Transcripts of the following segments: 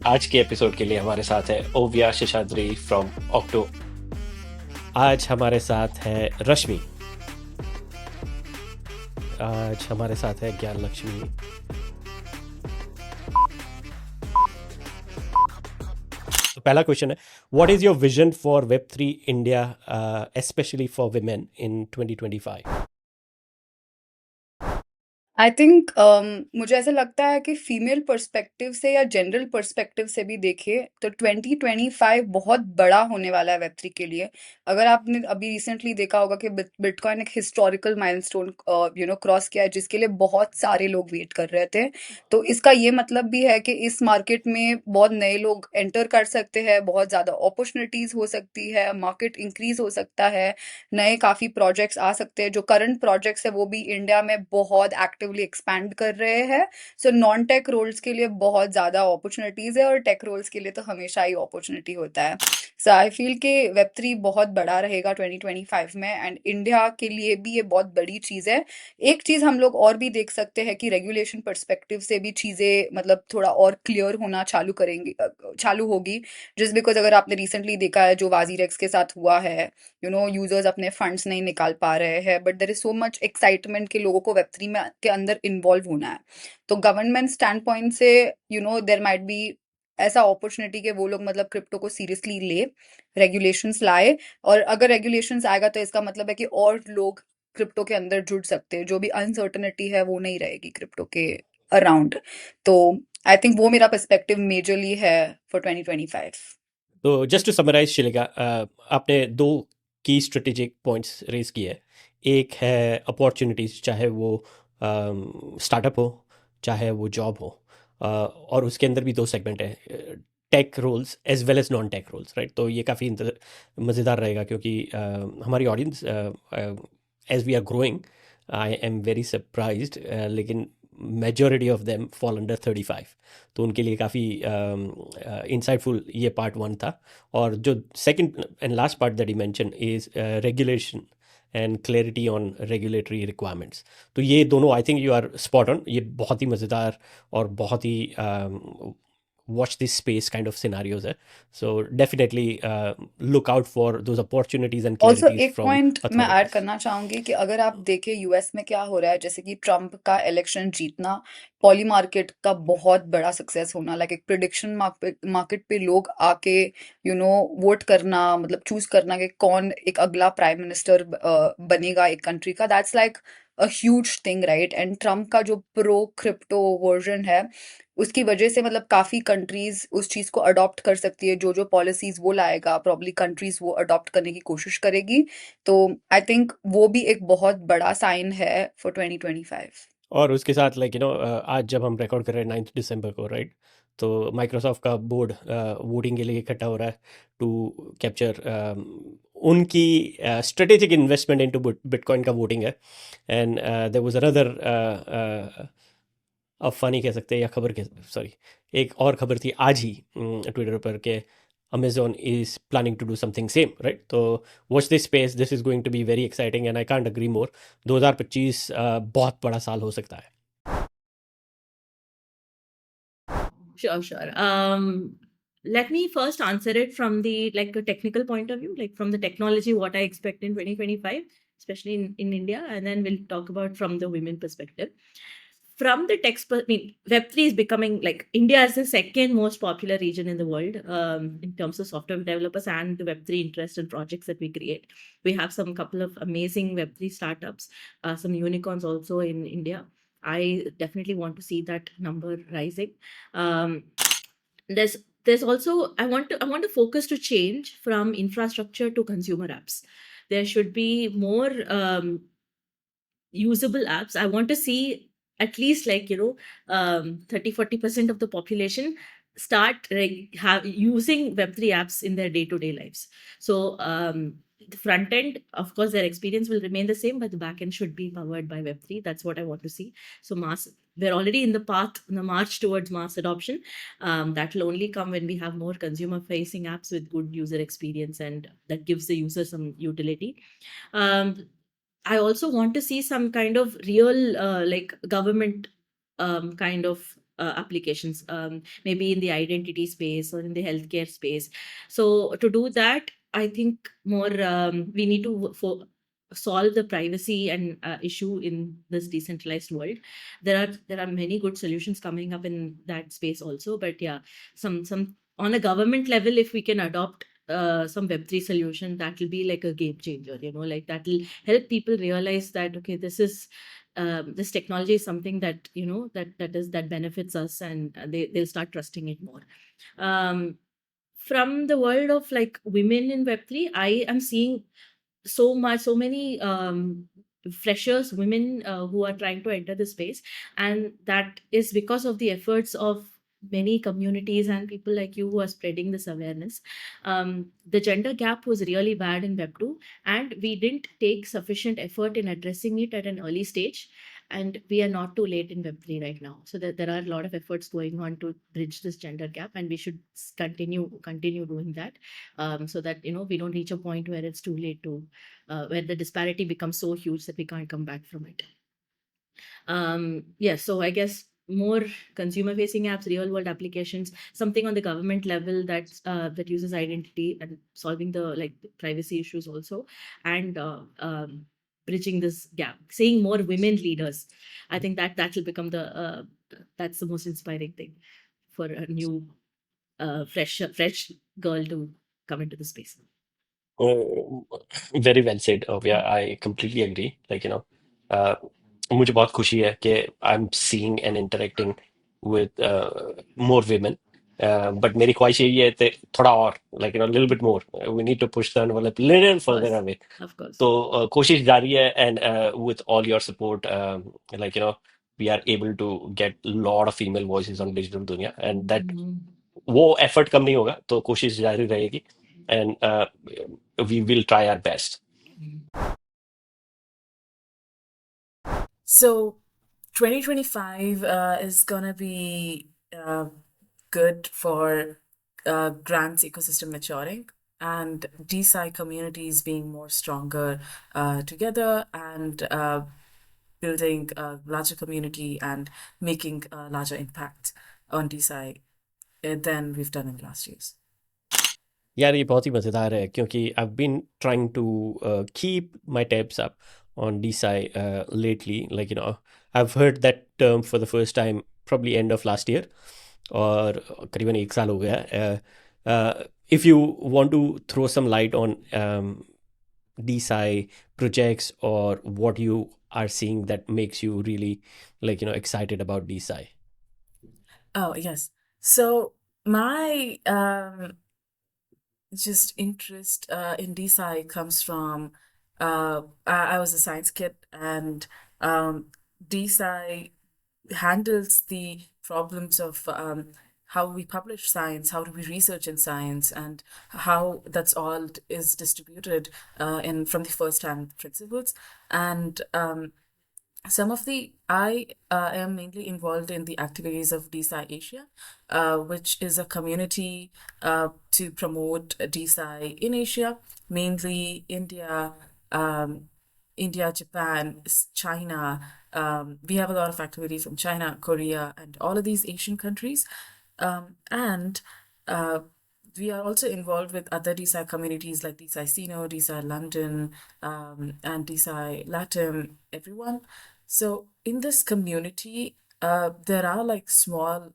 आज के एपिसोड के लिए हमारे साथ है ओविया शेषाद्री फ्रॉम ऑक्टो। आज हमारे साथ है रश्मि। आज हमारे साथ है ज्ञान लक्ष्मी। तो पहला क्वेश्चन है, what is your vision for Web3 India, especially for women in 2025? I think मुझे ऐसा लगता है कि फीमेल पर्सपेक्टिव से या जनरल पर्सपेक्टिव से भी देखे तो 2025 बहुत बड़ा होने वाला है वेब3 के लिए। अगर आपने अभी रिसेंटली देखा होगा कि बिटकॉइन एक हिस्टोरिकल माइलस्टोन क्रॉस किया है, जिसके लिए बहुत सारे लोग वेट कर रहे थे। तो इसका ये मतलब भी है कि इस मार्केट में बहुत नए लोग एंटर कर सकते हैं, बहुत ज़्यादा अपॉर्चुनिटीज हो सकती है, मार्केट इंक्रीज हो सकता है, नए काफ़ी प्रोजेक्ट्स आ सकते हैं। जो करंट प्रोजेक्ट्स है वो भी इंडिया में बहुत एक्टिवली एक्सपैंड कर रहे हैं। सो नॉन टेक रोल्स के लिए बहुत ज़्यादा अपॉर्चुनिटीज़ है और टेक रोल्स के लिए तो हमेशा ही अपॉर्चुनिटी होता है। सो आई फील कि वेब3 बहुत बड़ा रहेगा 2025 में, एंड इंडिया के लिए भी ये बहुत बड़ी चीज़ है। एक चीज़ हम लोग और भी देख सकते हैं कि रेगुलेशन पर्सपेक्टिव से भी चीज़ें मतलब थोड़ा और क्लियर होना चालू होगी। जस्ट बिकॉज अगर आपने रिसेंटली देखा है जो वाजीरेक्स के साथ हुआ है, यूजर्स अपने फंड्स नहीं निकाल पा रहे हैं, but there is so much excitement कि लोगों को वेब3 में के अंदर इन्वॉल्व होना है। तो गवर्नमेंट स्टैंड पॉइंट से देर माइट बी ऐसा अपॉर्चुनिटी कि वो लोग मतलब क्रिप्टो को सीरियसली ले, रेगुलेशंस लाए। और अगर रेगुलेशंस आएगा तो इसका मतलब है कि और लोग क्रिप्टो के अंदर जुड़ सकते हैं, जो भी अनसर्टनिटी है वो नहीं रहेगी क्रिप्टो के अराउंड। तो आई थिंक वो मेरा पर्सपेक्टिव मेजरली है फॉर 2025। तो जस्ट टू समराइज शिलिका, आपने दो की स्ट्रेटेजिक पॉइंट्स रेज किए हैं। एक है अपॉर्चुनिटीज़, चाहे वो स्टार्टअप हो चाहे वो जॉब हो, और उसके अंदर भी दो सेगमेंट है, tech roles as well as non tech roles, right. तो ये काफ़ी मज़ेदार रहेगा क्योंकि हमारी audience as we are growing, I am very surprised, लेकिन majority of them fall under 35। तो उनके लिए काफ़ी इंसाइटफुल ये पार्ट वन था। और जो second and last part that you mention is regulation and clarity on regulatory requirements. तो ये दोनों I think you are spot on. ये बहुत ही मज़ेदार और बहुत ही watch this space kind of scenarios है. So definitely look out for those opportunities and also clarities एक from पॉइंट मैं ऐड authorities. करना चाहूंगी कि अगर आप देखें यूएस में क्या हो रहा है, जैसे कि ट्रम्प का इलेक्शन जीतना पॉली मार्केट का बहुत बड़ा सक्सेस होना, लाइक एक प्रिडिक्शन मार्केट पे लोग आके वोट करना, मतलब चूज करना कि कौन एक अगला प्राइम मिनिस्टर बनेगा एक कंट्री का। That's like a huge thing, right. And Trump का जो प्रो क्रिप्टो वर्जन है, उसकी वजह से मतलब काफी कंट्रीज उस चीज को अडॉप्ट कर सकती है। जो जो पॉलिसीज वो लाएगा प्रॉब्ली कंट्रीज वो अडॉप्ट करने की कोशिश करेगी। तो आई थिंक वो भी एक बहुत बड़ा साइन है फॉर 2025। और उसके साथ लाइक आज जब हम रिकॉर्ड कर रहे हैं 9 दिसंबर को, राइट, तो माइक्रोसॉफ्ट का बोर्ड वोटिंग के लिए इकट्ठा हो रहा है टू कैप्चर उनकी स्ट्रेटेजिक इन्वेस्टमेंट इनटू बिटकॉइन का वोटिंग है। एंड देयर वाज अनदर, अफ़वाह कह सकते हैं या खबर कह, सॉरी, एक और खबर थी आज ही ट्विटर पर के Amazon is planning to do something same, right. तो watch this space, this is going to be very exciting and I can't agree more. 2025 बहुत बड़ा साल हो सकता है। Sure, sure. Let me first answer it from the like a technical point of view, like from the technology, what I expect in 2025, especially in India, and then we'll talk about from the women perspective. From the I mean, Web3 is becoming like India is the second most popular region in the world in terms of software developers and the Web3 interest and projects that we create. We have some couple of amazing Web3 startups, some unicorns also in India. I definitely want to see that number rising. Um, there's there's also I want to focus to change from infrastructure to consumer apps. There should be more usable apps. I want to see at least 30-40% of the population start using Web3 apps in their day-to-day lives. So the front end, of course, their experience will remain the same, but the back end should be powered by Web3. That's what I want to see. So we're already in the path, in the march towards mass adoption. That will only come when we have more consumer facing apps with good user experience and that gives the user some utility. I also want to see some kind of real like government kind of applications, maybe in the identity space or in the healthcare space. So to do that, I think more we need to solve the privacy and issue in this decentralized world. There are many good solutions coming up in that space also, but yeah, some on a government level, if we can adopt some Web3 solution, that will be like a game changer, like that will help people realize that, okay, this technology is something that, that benefits us, and they'll start trusting it more. um, from the world of like women in Web3, I am seeing so many freshers, women who are trying to enter the space, and that is because of the efforts of many communities and people like you who are spreading this awareness. The gender gap was really bad in Web2, and we didn't take sufficient effort in addressing it at an early stage, and we are not too late in Web3 right now. So that there are a lot of efforts going on to bridge this gender gap, and we should continue doing that, so that we don't reach a point where it's too late to where the disparity becomes so huge that we can't come back from it. Yeah, so I guess more consumer facing apps, real world applications, something on the government level that uses identity and solving the like privacy issues also, and bridging this gap, seeing more women leaders. I think that will become that's the most inspiring thing for a new fresh girl to come into the space. Very well said. Yeah, I completely agree. Uh, मुझे बहुत खुशी है कि I'm seeing and interacting with more women. But मेरी ख्वाहिश यही है कि थोड़ा और, a little bit more. We need to push the envelope a little further course. away. Of course. So कोशिश जारी है, and with all your support, we are able to get a lot of female voices on digital dunya, and that वो effort कम नहीं होगा, तो कोशिश जारी रहेगी, and we will try our best. So 2025 is gonna be good for grants ecosystem maturing and DeSci communities being more stronger together, and building a larger community and making a larger impact on DeSci than we've done in the last years. यार ये बहुत ही मज़ेदार है, क्योंकि I've been trying to keep my tabs up on DeSci lately. I've heard that term for the first time probably end of last year, और करीबन 1 साल हो गया है. If you want to throw some light on DeSci projects, or what you are seeing that makes you really excited about DeSci. Oh, yes. So my just interest in DeSci comes from I was a science kid, and DeSci handles the problems of how we publish science, how do we research in science, and how that's all is distributed in from the first-hand principles. And I am mainly involved in the activities of DeSci Asia, which is a community to promote DeSci in Asia, mainly India, Japan, China. We have a lot of activity from China, Korea, and all of these Asian countries. And we are also involved with other DeSci communities like DeSci Sino, DeSci London, and DeSci Latin, everyone. So in this community, there are like small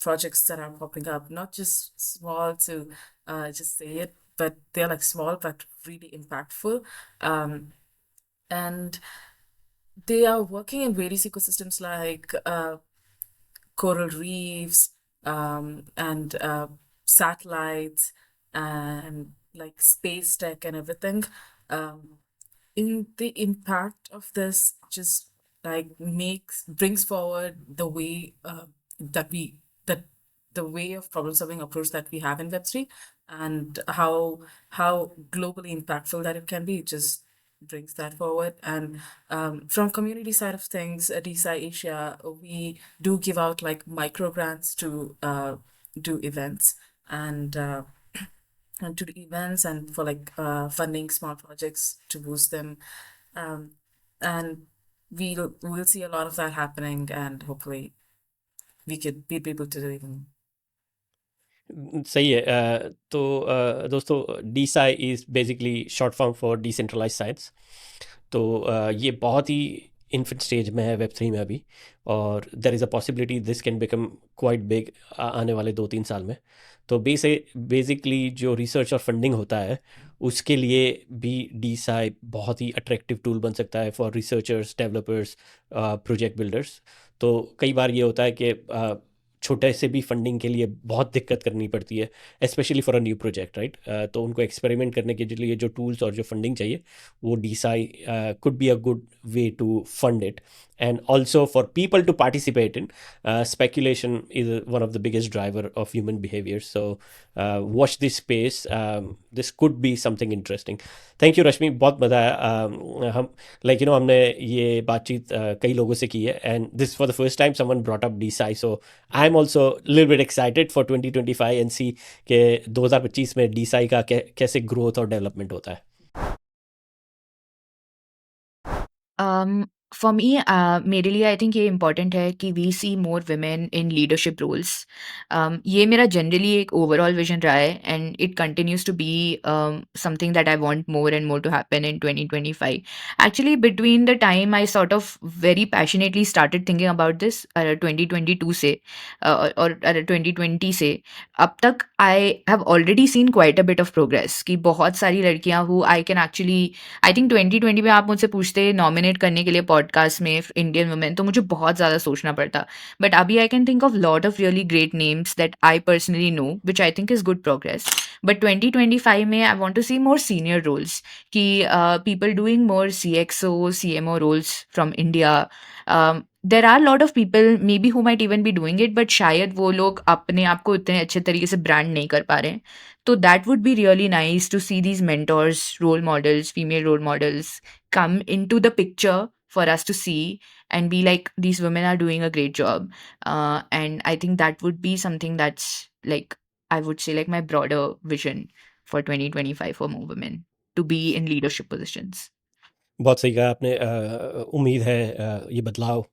projects that are popping up, not just small to just say it, but they're like small but really impactful. And they are working in various ecosystems like coral reefs, and satellites, and like space tech and everything. In the impact of this just like brings forward the way that the way of problem solving approach that we have in Web3, and how globally impactful that it can be. It just brings that forward. And from community side of things, DeSci Asia, we do give out like micro grants to do events, and to the events, and for like funding small projects to boost them. And we'll see a lot of that happening, and hopefully we could be able to even. सही है। तो दोस्तों, DeSci is basically short form for decentralize science. तो ये बहुत ही infant stage में है Web3 में अभी, और there is a possibility this can become quite big आने वाले 2-3 साल में। तो बेसिकली जो रिसर्च और फंडिंग होता है उसके लिए भी DeSci बहुत ही अट्रैक्टिव टूल बन सकता है for researchers, developers, project builders. तो कई बार ये होता है कि छोटे से भी फंडिंग के लिए बहुत दिक्कत करनी पड़ती है, specially for a new project, right. तो उनको एक्सपेरिमेंट करने के लिए जो टूल्स और जो फंडिंग चाहिए, वो DeSci could be a good way to fund it. And also for people to participate in, speculation is one of the biggest driver of human behavior. So watch this space. This could be something interesting. Thank you रश्मि, बहुत मज़ा आया। हम हमने ये बातचीत कई लोगों से की है, and this for the first time someone brought up DeSci. So I'm also a little bit excited for 2025 and see कि 2025 में DeSci का कैसे ग्रोथ और डेवलपमेंट होता है। For me, मेरे लिए आई थिंक ये इम्पॉर्टेंट है कि we see more women in leadership roles. ये मेरा जनरली एक ओवरऑल विजन रहा है, and it continues to be something that I want more and more to happen in 2025। Actually between the time I sort of very passionately started thinking about this 2022 से और 2020 से अब तक, I have already seen quite a bit of progress कि बहुत सारी लड़कियां who I can actually, I think 2020 में आप मुझसे पूछते नॉमिनेट करने के लिए पॉडकास्ट में इंडियन वुमेन, तो मुझे बहुत ज़्यादा सोचना पड़ता, बट अभी I can think of lot of really great names that I personally know, which I think is good progress. But 2025 में I want to see more senior roles कि people doing more CXO CMO roles from India. There are lot of people may be who might even be doing it, but शायद वो लोग अपने आप को इतने अच्छे तरीके से ब्रांड नहीं कर पा रहे हैं। तो that would be really nice to see these mentors, role models, female role models come into the picture for us to see and be like, these women are doing a great job. And I think that would be something that's like, I would say like my broader vision for 2025 for more women to be in leadership positions. बहुत सही कहा आपने। उम्मीद है ये बदलाव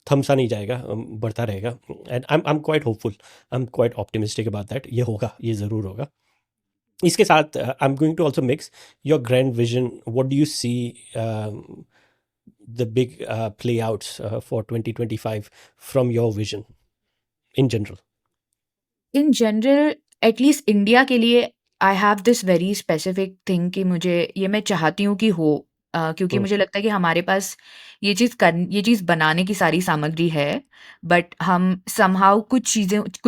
थम सा नहीं जाएगा, बढ़ता रहेगा, and I am quite hopeful, I am quite optimistic about that. ये होगा, ये ज़रूर होगा। इसके साथ I am going to also mix your grand vision. What do you see the big play outs for 2025 from your vision in general? In general, at least India के लिए I have this very specific thing कि मुझे ये मैं चाहती हूँ कि हो, क्योंकि मुझे लगता है कि हमारे पास ये चीज़ बनाने की सारी सामग्री है, बट हम समहाउ कुछ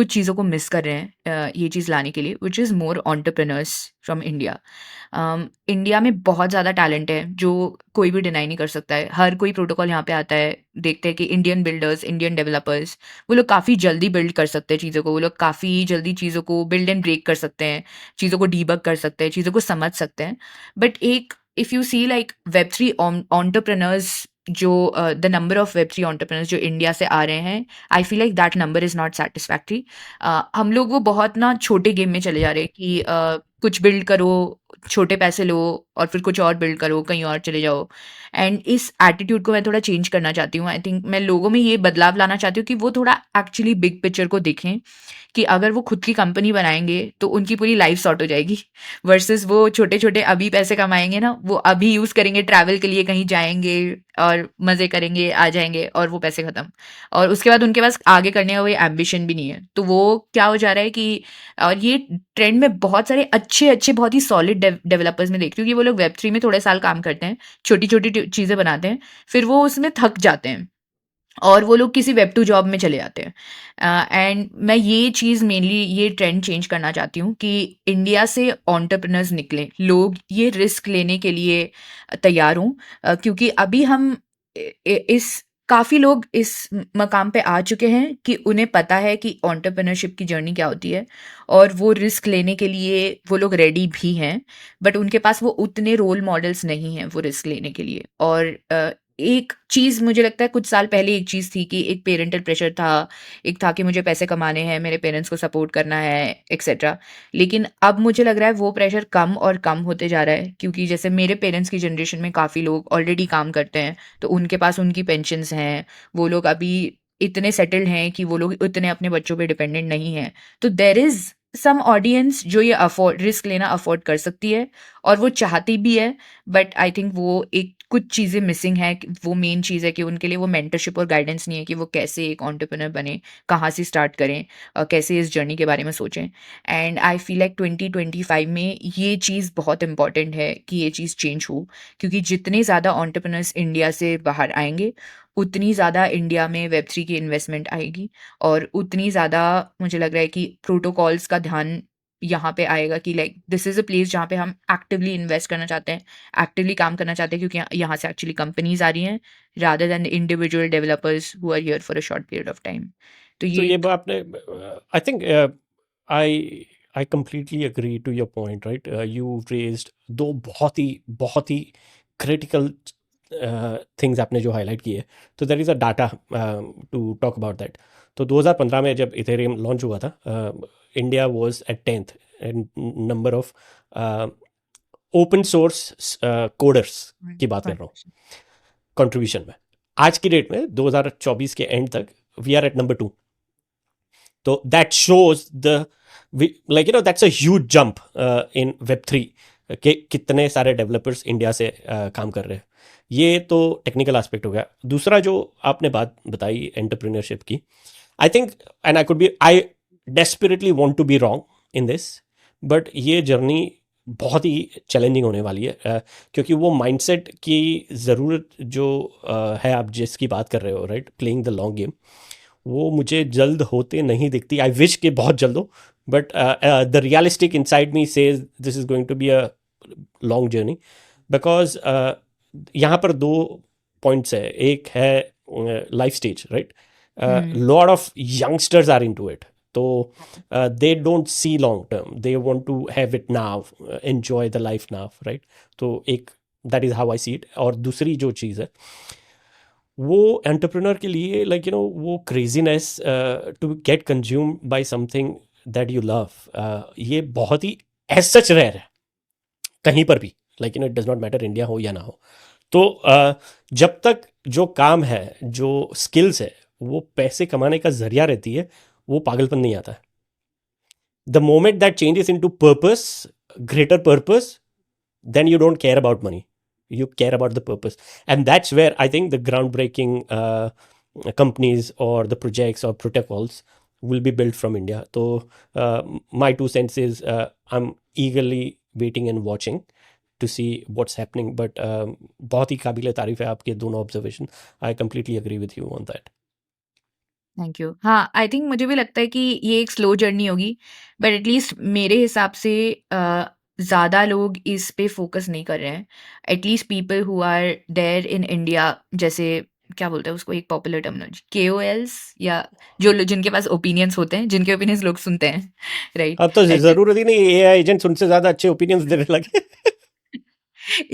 चीज़ों को मिस कर रहे हैं ये चीज़ लाने के लिए, which is more entrepreneurs from India. India में बहुत ज़्यादा टैलेंट है जो कोई भी डिनाई नहीं कर सकता है। हर कोई प्रोटोकॉल यहाँ पे आता है, देखते हैं कि इंडियन बिल्डर्स, इंडियन डेवलपर्स, वो लोग काफ़ी जल्दी बिल्ड कर सकते हैं चीज़ों को, वो लोग काफ़ी जल्दी चीज़ों को बिल्ड एंड ब्रेक कर सकते हैं, चीज़ों को डीबग कर सकते हैं, चीज़ों को समझ सकते हैं। बट एक if you see like Web3 entrepreneurs, जो the number of Web3 entrepreneurs जो इंडिया से आ रहे हैं, I feel like that number is not satisfactory. हम लोग वो बहुत ना छोटे गेम में चले जा रहे हैं कि कुछ बिल्ड करो, छोटे पैसे लो, और फिर कुछ और बिल्ड करो, कहीं और चले जाओ। एंड इस एटीट्यूड को मैं थोड़ा चेंज करना चाहती हूँ। आई थिंक मैं लोगों में ये बदलाव लाना चाहती हूँ कि वो थोड़ा एक्चुअली बिग पिक्चर को देखें, कि अगर वो खुद की कंपनी बनाएंगे तो उनकी पूरी लाइफ सॉर्ट हो जाएगी, वर्सेस वो छोटे छोटे अभी पैसे कमाएंगे ना, वो अभी यूज़ करेंगे ट्रैवल के लिए, कहीं जाएंगे और मज़े करेंगे, आ जाएंगे, और वो पैसे ख़त्म, और उसके बाद उनके पास आगे करने का कोई एम्बिशन भी नहीं है। तो वो क्या हो जा रहा है कि, और ये ट्रेंड में बहुत सारे अच्छे बहुत ही सॉलिड डेवलपर्स में देखती हूँ कि वो लोग Web3 में थोड़े साल काम करते हैं, छोटी छोटी चीज़ें बनाते हैं, फिर वो उसमें थक जाते हैं और वो लोग किसी Web2 जॉब में चले जाते हैं। एंड मैं ये चीज़ मेनली ये ट्रेंड चेंज करना चाहती हूँ कि इंडिया से एंटरप्रेन्योर्स निकलें, लोग ये रिस्क लेने के लिए तैयार हों, क्योंकि अभी हम इस काफ़ी लोग इस मकाम पे आ चुके हैं कि उन्हें पता है कि एंटरप्रेन्योरशिप की जर्नी क्या होती है, और वो रिस्क लेने के लिए वो लोग रेडी भी हैं, बट उनके पास वो उतने रोल मॉडल्स नहीं हैं वो रिस्क लेने के लिए। और एक चीज़ मुझे लगता है कुछ साल पहले एक चीज़ थी कि एक पेरेंटल प्रेशर था, एक था कि मुझे पैसे कमाने हैं, मेरे पेरेंट्स को सपोर्ट करना है, एक्सेट्रा। लेकिन अब मुझे लग रहा है वो प्रेशर कम और कम होते जा रहा है, क्योंकि जैसे मेरे पेरेंट्स की जनरेशन में काफ़ी लोग ऑलरेडी काम करते हैं, तो उनके पास उनकी पेंशन्स हैं, वो लोग अभी इतने सेटल्ड हैं कि वो लोग इतने अपने बच्चों पे डिपेंडेंट नहीं हैं, तो देयर इज सम ऑडियंस जो ये अफोर्ड रिस्क लेना अफोर्ड कर सकती है और वो चाहती भी है, बट आई थिंक वो एक कुछ चीज़ें मिसिंग है। वो मेन चीज़ है कि उनके लिए वो मेंटरशिप और गाइडेंस नहीं है कि वो कैसे एक एंटरप्रेन्योर बने, कहाँ से स्टार्ट करें, कैसे इस जर्नी के बारे में सोचें। एंड आई फील लाइक 2025 में ये चीज़ बहुत इंपॉर्टेंट है कि ये चीज़ चेंज हो, क्योंकि जितने ज़्यादा एंटरप्रेन्योर्स इंडिया से बाहर आएंगे उतनी ज़्यादा इंडिया में वेब3 की इन्वेस्टमेंट आएगी और उतनी ज़्यादा मुझे लग रहा है कि प्रोटोकॉल्स का ध्यान यहाँ पे आएगा कि like this is a place जहाँ पे हम एक्टिवली इन्वेस्ट करना चाहते हैं, एक्टिवली काम करना चाहते हैं, क्योंकि यहाँ से एक्चुअली कंपनीज आ रही हैं rather than individual developers who are here for a short period of time. तो तो ये ये बात आपने I think I completely agree to your point, right? You raised दो बहुत ही क्रिटिकल थिंग्स आपने जो हाईलाइट किए, तो there is a data to talk about that. तो 2015 में जब इथेरियम लॉन्च हुआ था, India was at 10th number of open source coders की बात कर रहा हूँ कंट्रीब्यूशन में। आज की डेट में 2024 के एंड तक वी आर एट नंबर 2। तो that shows the like that's a huge jump in Web3 के कितने सारे डेवलपर्स इंडिया से काम कर रहे हैं। ये तो टेक्निकल एस्पेक्ट हो गया। दूसरा जो आपने बात बताई एंटरप्रेन्योरशिप की, I think and I desperately want to be wrong in this, but ये जर्नी बहुत ही चैलेंजिंग होने वाली है, क्योंकि वो माइंडसेट की ज़रूरत जो है आप जिसकी बात कर रहे हो, right, playing the long game, वो मुझे जल्द होते नहीं दिखती। आई विश कि बहुत जल्द हो, but the realistic inside me says this is going to be a long journey, because यहाँ पर दो पॉइंट्स है। एक है life stage, right? Lot of youngsters are into it, तो they don't see long term, they want to have it now, enjoy the life now, right? तो एक that is how I see it. और दूसरी जो चीज़ है वो entrepreneur के लिए वो craziness to get consume by something that you love, ये बहुत ही एज सच रेयर है कहीं पर भी। It does not matter India हो या ना हो। तो जब तक जो काम है, जो स्किल्स है, वो पैसे कमाने का जरिया रहती है, वो पागलपन नहीं आता है। The moment that changes into purpose, greater purpose, then you don't care about money, you care about the purpose. And that's where I think the groundbreaking companies or the projects or protocols will be built from India. So my 2 cents is I'm eagerly waiting and watching to see what's happening, but बहुत ही काबिल तारीफ है आपके दोनों observation. I completely agree with you on that. Thank you. हाँ, I think मुझे भी लगता है कि ये एक स्लो जर्नी होगी, बट एटलीस्ट मेरे हिसाब से ज़्यादा लोग इस पे फोकस नहीं कर रहे हैं। At least people who are there in India, जैसे क्या बोलते हैं उसको, एक पॉपुलर टर्मिनोलॉजी KOLs, या जिनके पास ओपिनियंस होते हैं, जिनके ओपिनियंस लोग सुनते हैं, राइट? अब तो ज़रूरत ही नहीं, AI एजेंट्स उनसे ज़्यादा अच्छे ओपिनियंस देने लगे।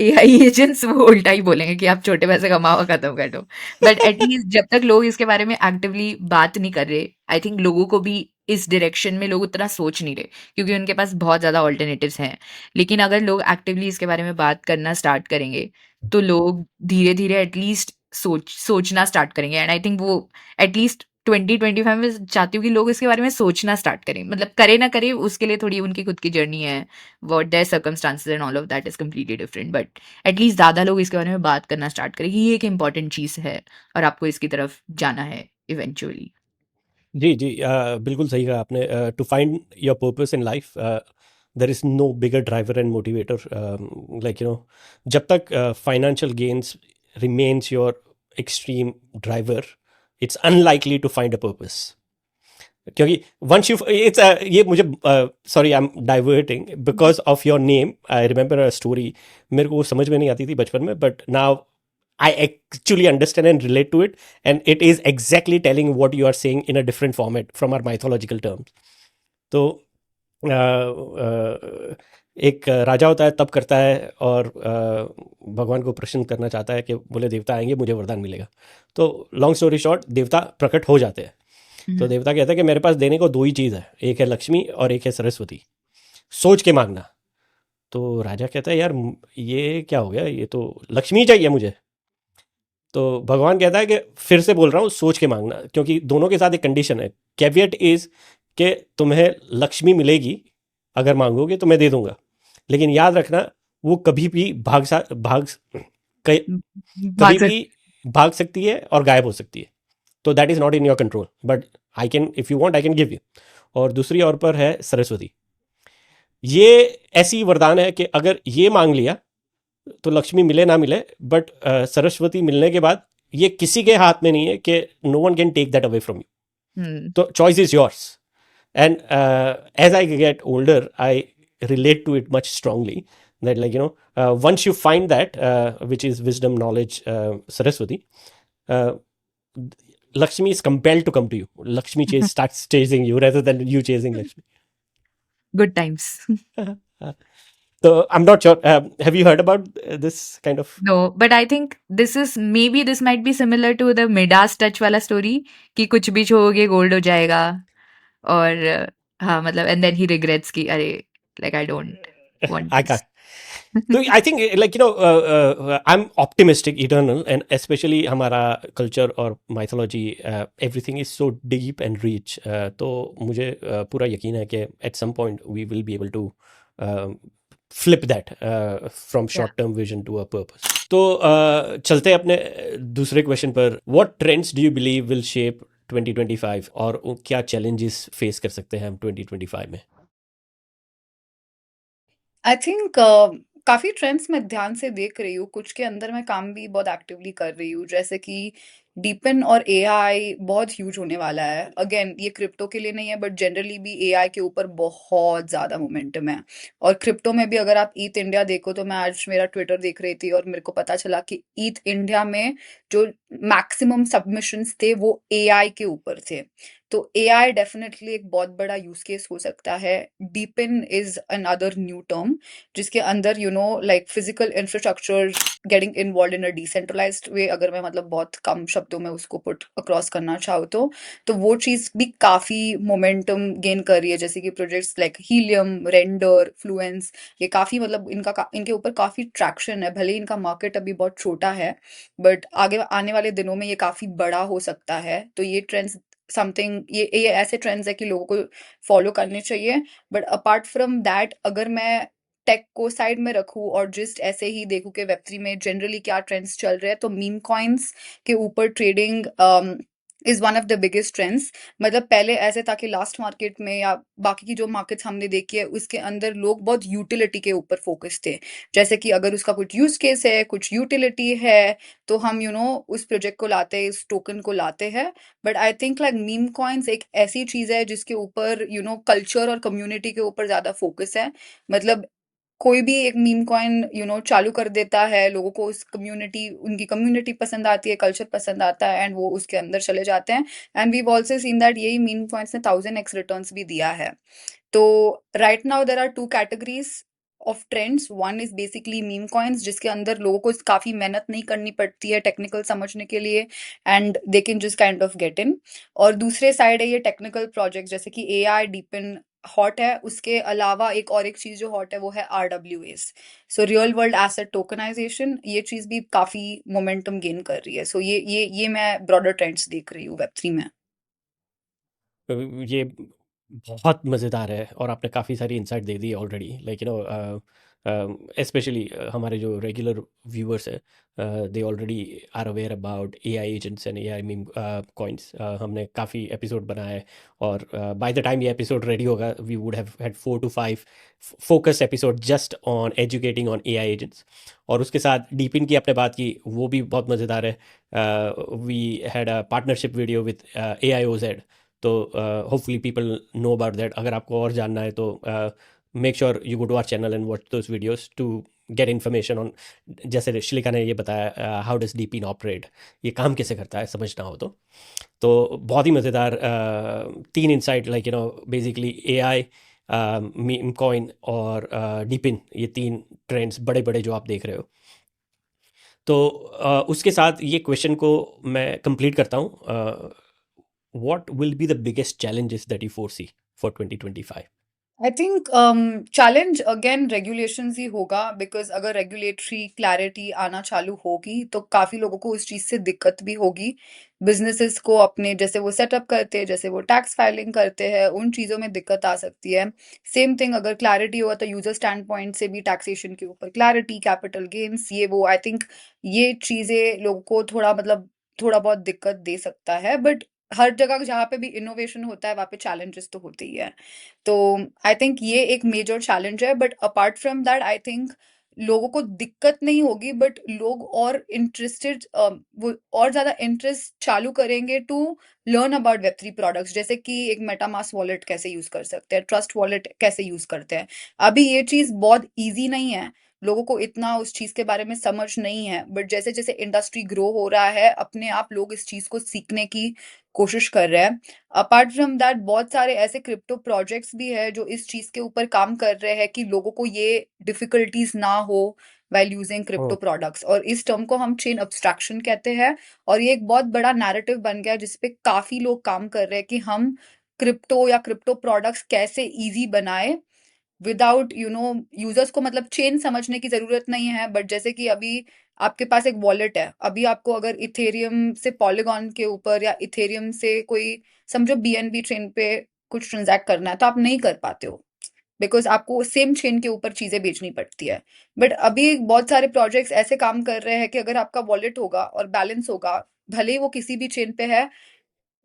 AI एजेंट्स वो उल्टा ही बोलेंगे कि आप छोटे पैसे कमाओ, खत्म कर दो। बट एटलीस्ट जब तक लोग इसके बारे में एक्टिवली बात नहीं कर रहे, आई थिंक लोगों को भी इस डायरेक्शन में लोग उतना सोच नहीं रहे, क्योंकि उनके पास बहुत ज़्यादा ऑल्टरनेटिव्स हैं। लेकिन अगर लोग एक्टिवली इसके बारे में बात करना स्टार्ट करेंगे तो लोग धीरे धीरे एटलीस्ट सोचना स्टार्ट करेंगे। एंड आई थिंक वो एटलीस्ट 2025 में चाहती हूँ कि लोग इसके बारे में सोचना स्टार्ट करें। मतलब करे ना करे, उसके लिए थोड़ी उनकी खुद की जर्नी है, what their circumstances and all of that is completely different, but at least ज़्यादा लोग इसके बारे में बात करना स्टार्ट करें कि ये एक इंपॉर्टेंट चीज़ है और आपको इसकी तरफ जाना है इवेंचुअली। जी जी, बिल्कुल सही कहा आपने। To find your purpose in life there is no bigger driver and motivator. जब तक financial gains remains your extreme driver, it's unlikely to find a purpose. क्योंकि वंस यू इट्स ये मुझे sorry I am diverting because of your name. I remember a story, मेरे को समझ में नहीं आती थी बचपन में, but now I actually understand and relate to it, and it is exactly telling what you are saying in a different format from our mythological terms. तो एक राजा होता है, तब करता है और भगवान को प्रश्न करना चाहता है कि बोले देवता आएंगे, मुझे वरदान मिलेगा। तो लॉन्ग स्टोरी शॉर्ट, देवता प्रकट हो जाते हैं। तो देवता कहता है कि मेरे पास देने को 2 ही चीज़ है, एक है लक्ष्मी और एक है सरस्वती, सोच के मांगना। तो राजा कहता है यार ये क्या हो गया, ये तो लक्ष्मी चाहिए मुझे। तो भगवान कहता है कि फिर से बोल रहा हूँ, सोच के मांगना, क्योंकि दोनों के साथ एक कंडीशन है। कैवियट इज कि तुम्हें लक्ष्मी मिलेगी, अगर मांगोगे तो मैं दे दूंगा, लेकिन याद रखना वो कभी भी कभी भाग सकते भी भाग सकती है और गायब हो सकती है। तो that is not in your control, but I can, if you want I can give you. और दूसरी और पर है सरस्वती। ये ऐसी वरदान है कि अगर ये मांग लिया तो लक्ष्मी मिले ना मिले, बट सरस्वती मिलने के बाद ये किसी के हाथ में नहीं है कि no one can take that away from you. तो choice is yours. And as I get older, I relate to it much strongly. That, like, once you find that, which is wisdom, knowledge, Saraswati, uh, Lakshmi is compelled to come to you. Lakshmi starts chasing you rather than you chasing Lakshmi. good times. So I'm not sure. Have you heard about this kind of? No, but I think this might be similar to the Midas touch वाला story कि कुछ भी छूओगे gold हो जाएगा, और हाँ मतलब and then he regrets कि अरे like I don't want I this. can't. So I think, like, I'm optimistic, eternal, and especially हमारा culture और mythology, everything is so deep and rich. तो मुझे पूरा यकीन है कि at some point we will be able to flip that from Yeah. short-term vision to a purpose. तो चलते हैं अपने दूसरे क्वेश्चन पर. What trends do you believe will shape 2025, और क्या challenges face कर सकते हैं हम 2025 में? आई थिंक काफ़ी ट्रेंड्स मैं ध्यान से देख रही हूँ, कुछ के अंदर मैं काम भी बहुत एक्टिवली कर रही हूँ, जैसे कि डीपन और एआई बहुत ह्यूज होने वाला है। अगेन ये क्रिप्टो के लिए नहीं है, बट जनरली भी एआई के ऊपर बहुत ज़्यादा मोमेंटम है। और क्रिप्टो में भी अगर आप ईथ इंडिया देखो, तो मैं आज मेरा ट्विटर देख रही थी और मेरे को पता चला कि ईथ इंडिया में जो मैक्सिमम सबमिशंस थे वो एआई के ऊपर थे। तो एआई डेफिनेटली एक बहुत बड़ा यूज केस हो सकता है। DePIN is another new term जिसके अंदर like physical infrastructure getting involve in a decentralised way, अगर मैं मतलब बहुत कम शब्दों में उसको पुट अक्रॉस करना चाहूँ तो वो चीज़ भी काफ़ी मोमेंटम गेन कर रही है। जैसे कि projects like helium, render, Fluence, ये काफ़ी मतलब इनके ऊपर काफ़ी ट्रैक्शन है। भले ही इनका मार्केट अभी बहुत छोटा है, बट आगे आने वाले दिनों में ये काफ़ी बड़ा हो सकता है। तो ये ट्रेंड्स ये ऐसे ट्रेंड्स है कि लोगों को फॉलो करने चाहिए। बट अपार्ट फ्रॉम दैट, अगर मैं टेक को साइड में रखूं और जस्ट ऐसे ही देखूं कि वेब3 में जनरली क्या ट्रेंड्स चल रहे हैं, तो मीम कॉइन्स के ऊपर trading is one of the biggest trends. मतलब पहले ऐसे था कि लास्ट मार्केट में या बाकी की जो मार्केट्स हमने देखी है उसके अंदर लोग बहुत यूटिलिटी के ऊपर फोकस थे। जैसे कि अगर उसका कुछ यूज केस है, कुछ यूटिलिटी है, तो हम उस प्रोजेक्ट को लाते हैं, इस टोकन को लाते हैं। But I think like meme coins एक ऐसी चीज है जिसके ऊपर कल्चर और कम्युनिटी के ऊपर ज्यादा फोकस है। मतलब कोई भी एक मीम कॉइन चालू कर देता है, लोगों को उनकी कम्युनिटी पसंद आती है, कल्चर पसंद आता है, एंड वो उसके अंदर चले जाते हैं। And we also seen that यही मीम कॉइन्स ने 1000x रिटर्न्स भी दिया है। तो right now there are 2 categories of trends. One is basically meme coins, जिसके अंदर लोगों को काफी मेहनत नहीं करनी पड़ती है टेक्निकल समझने के लिए, and they can just kind of get in. और दूसरे साइड है ये टेक्निकल प्रोजेक्ट, जैसे कि एआई, डीपिन हॉट है। उसके अलावा एक चीज जो हॉट है वो है RWAs, so real world asset tokenization. ये चीज भी काफी मोमेंटम गेन कर रही है। सो ये मैं ब्रॉडर ट्रेंड्स देख रही हूँ वेब3 में। ये बहुत मज़ेदार है और आपने काफ़ी सारी इंसाइट दे दी ऑलरेडी। लाइक स्पेशली हमारे जो रेगुलर व्यूअर्स हैं, they already are aware about AI agents and AI meme coins. हमने काफ़ी एपिसोड बनाया है, और बाय द टाइम ये एपिसोड रेडी होगा we would have had 4 to 5 focus episode just on educating on AI agents. और उसके साथ डीपिन की आपने बात की, वो भी बहुत मज़ेदार है। We had a partnership video with AIOZ, तो hopefully people know about that. अगर आपको और जानना है तो make sure you go to our channel and watch those videos to get information on, जैसे शिलिका ने ये बताया, हाउ डज डीपिन ऑपरेट, ये काम कैसे करता है, समझना हो तो बहुत ही मज़ेदार 3 insight, like basically AI, meme coin और डीपिन, ये 3 ट्रेंड्स बड़े बड़े जो आप देख रहे हो। तो उसके साथ ये क्वेश्चन को मैं कंप्लीट करता हूँ। What will be the biggest challenges that you foresee for 2025? I think challenge again regulations ही होगा, बिकॉज अगर रेगुलेटरी क्लैरिटी आना चालू होगी तो काफी लोगों को उस चीज से दिक्कत भी होगी। बिजनेसेस को अपने जैसे वो सेटअप करते हैं, जैसे वो टैक्स फाइलिंग करते हैं, उन चीजों में दिक्कत आ सकती है। सेम थिंग अगर क्लैरिटी होगा तो यूजर स्टैंड पॉइंट से भी टैक्सेशन के ऊपर क्लैरिटी, कैपिटल गेन्स, ये वो आई थिंक ये चीजें लोगों को थोड़ा मतलब थोड़ा बहुत दिक्कत दे सकता है। बट हर जगह जहाँ पे भी इनोवेशन होता है वहाँ पे चैलेंजेस तो होते ही है। तो आई थिंक ये एक मेजर चैलेंज है। But apart from that I think लोगों को दिक्कत नहीं होगी, बट लोग और इंटरेस्टेड, वो और ज्यादा इंटरेस्ट चालू करेंगे टू लर्न अबाउट वेब3 प्रोडक्ट्स, जैसे कि एक मेटामास्क वॉलेट कैसे यूज कर सकते हैं, ट्रस्ट वॉलेट कैसे यूज करते हैं। अभी ये चीज बहुत इजी नहीं है, लोगों को इतना उस चीज के बारे में समझ नहीं है। बट जैसे जैसे इंडस्ट्री ग्रो हो रहा है, अपने आप लोग इस चीज को सीखने की कोशिश कर रहे हैं। अपार्ट फ्रॉम दैट बहुत सारे ऐसे क्रिप्टो प्रोजेक्ट्स भी है जो इस चीज के ऊपर काम कर रहे हैं कि लोगों को ये डिफिकल्टीज ना हो while यूजिंग क्रिप्टो हम्म प्रोडक्ट्स, और इस टर्म को हम चेन अब्स्ट्रैक्शन कहते हैं। और ये एक बहुत बड़ा नैरेटिव बन गया जिसपे काफी लोग काम कर रहे हैं कि हम क्रिप्टो या क्रिप्टो प्रोडक्ट्स कैसे इजी बनाए विदाउट यूजर्स को मतलब चेन समझने की जरूरत नहीं है। बट जैसे कि अभी आपके पास एक वॉलेट है, अभी आपको अगर इथेरियम से पॉलीगॉन के ऊपर या इथेरियम से कोई समझो बीएनबी चेन पे कुछ ट्रांजैक्ट करना है तो आप नहीं कर पाते हो, बिकॉज आपको सेम चेन के ऊपर चीजें बेचनी पड़ती है। बट अभी बहुत सारे प्रोजेक्ट्स ऐसे काम कर रहे हैं कि अगर आपका वॉलेट होगा और बैलेंस होगा, भले ही वो किसी भी चेन पे है,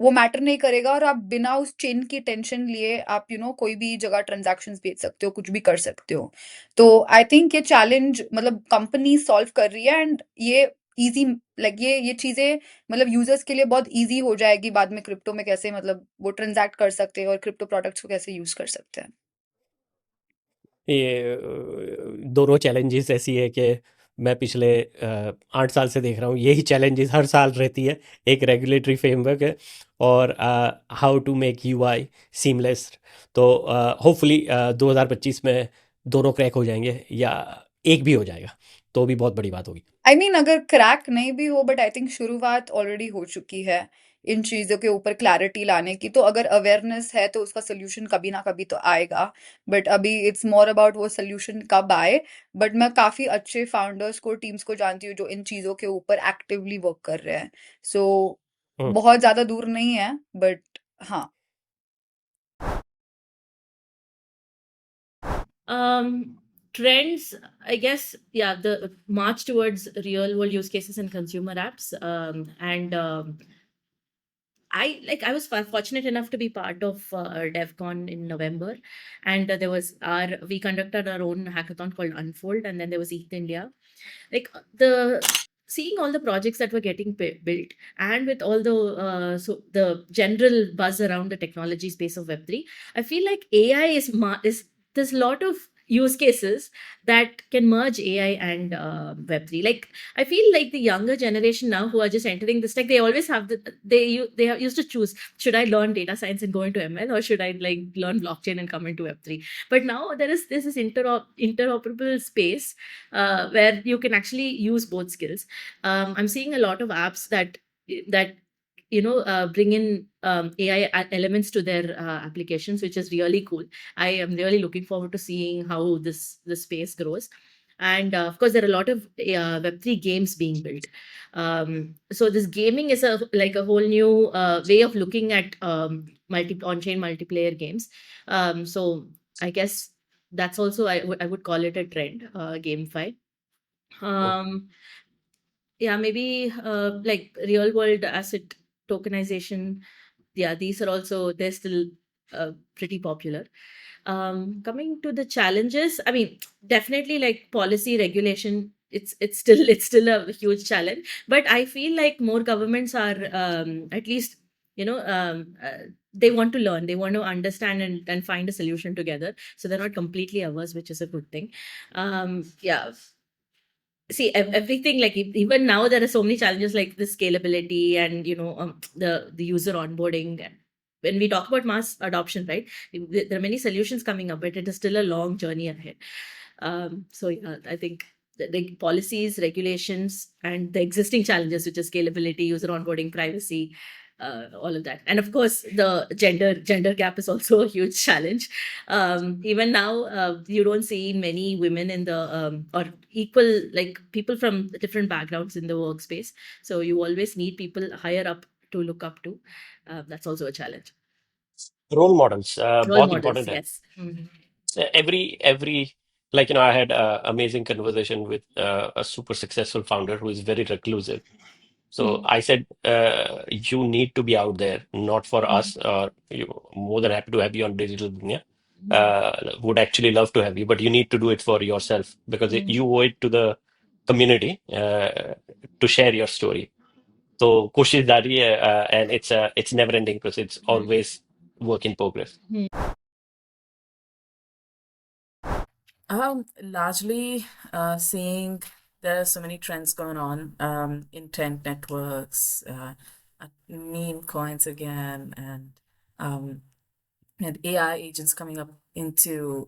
वो मैटर नहीं करेगा, और आप बिना उस चेन की टेंशन लिए आप कोई भी जगह ट्रांजैक्शंस भेज सकते हो, कुछ भी कर सकते हो। तो आई थिंक ये चैलेंज मतलब कंपनी सॉल्व कर रही है, एंड ये इजी लाइक ये चीजें मतलब यूजर्स के लिए बहुत इजी हो जाएगी बाद में क्रिप्टो में कैसे मतलब वो ट्रांजैक्ट कर सकते हैं और क्रिप्टो प्रोडक्ट्स को कैसे यूज कर सकते हैं। ये दोनों चैलेंजेस ऐसी है कि मैं पिछले 8 साल से देख रहा हूँ, यही चैलेंजेस हर साल रहती है। एक रेगुलेटरी फ्रेमवर्क है और how to make UI seamless. तो होपफुली 2025 में दोनों क्रैक हो जाएंगे या एक भी हो जाएगा तो भी बहुत बड़ी बात होगी। आई मीन अगर क्रैक नहीं भी हो, बट आई थिंक शुरुआत ऑलरेडी हो चुकी है इन चीजों के ऊपर क्लैरिटी लाने की। तो अगर अवेयरनेस है तो उसका सोल्यूशन कभी ना कभी तो आएगा। बट अभी इट्स मोर अबाउट वो सोल्यूशन कब आए। बट मैं काफी अच्छे फाउंडर्स को, टीम्स को जानती हूँ जो इन चीजों के ऊपर एक्टिवली वर्क कर रहे हैं। सो हम्म बहुत ज्यादा दूर नहीं है, बट हाँ। Trends, I guess, yeah, the march towards real world use cases and consumer apps. And I was fortunate enough to be part of DevCon in November, and we conducted our own hackathon called Unfold, and then there was ETH India. Like the seeing all the projects that were getting built, and with all the the general buzz around the technology space of Web3, I feel like AI is there's a lot of use cases that can merge AI and Web3. Like I feel like the younger generation now who are just entering this tech, they always have they have used to choose, should I learn data science and go into ML, or should I like learn blockchain and come into Web3? But now there's this interoperable space where you can actually use both skills. I'm seeing a lot of apps that bring in AI elements to their applications, which is really cool. I am really looking forward to seeing how this space grows. And of course, there are a lot of Web3 games being built. So this gaming is like a whole new way of looking at on-chain multiplayer games. So I guess that's also I would call it a trend, GameFi. Um, yeah, maybe like real world asset tokenization. Yeah, these are also, they're still pretty popular. Coming to the challenges, I mean, definitely like policy regulation, it's still a huge challenge. But I feel like more governments are at least, they want to learn, they want to understand and find a solution together. So they're not completely averse, which is a good thing. Yeah, see everything, like even now there are so many challenges like the scalability and the user onboarding. When we talk about mass adoption, right, there are many solutions coming up, but it is still a long journey ahead. So yeah, I think the policies, regulations, and the existing challenges, which is scalability, user onboarding, privacy, all of that. And of course, the gender gap is also a huge challenge. Even now, you don't see many women in the or equal, like people from different backgrounds in the workspace. So you always need people higher up to look up to. That's also a challenge. Role models Role बहुत models, important है. yes. Mhm. Every like, I had a amazing conversation with a super successful founder who is very reclusive. So Mm. I said, you need to be out there, not for Mm. us, or you more than happy to have you on Digital Dunya. Mm. Would actually love to have you, but you need to do it for yourself because Mm. you owe it to the community to share your story. So कोशिश जारी है, and it's never ending because it's always work in progress. Largely seeing there are so many trends going on, intent networks, meme coins again, um, and AI agents coming up into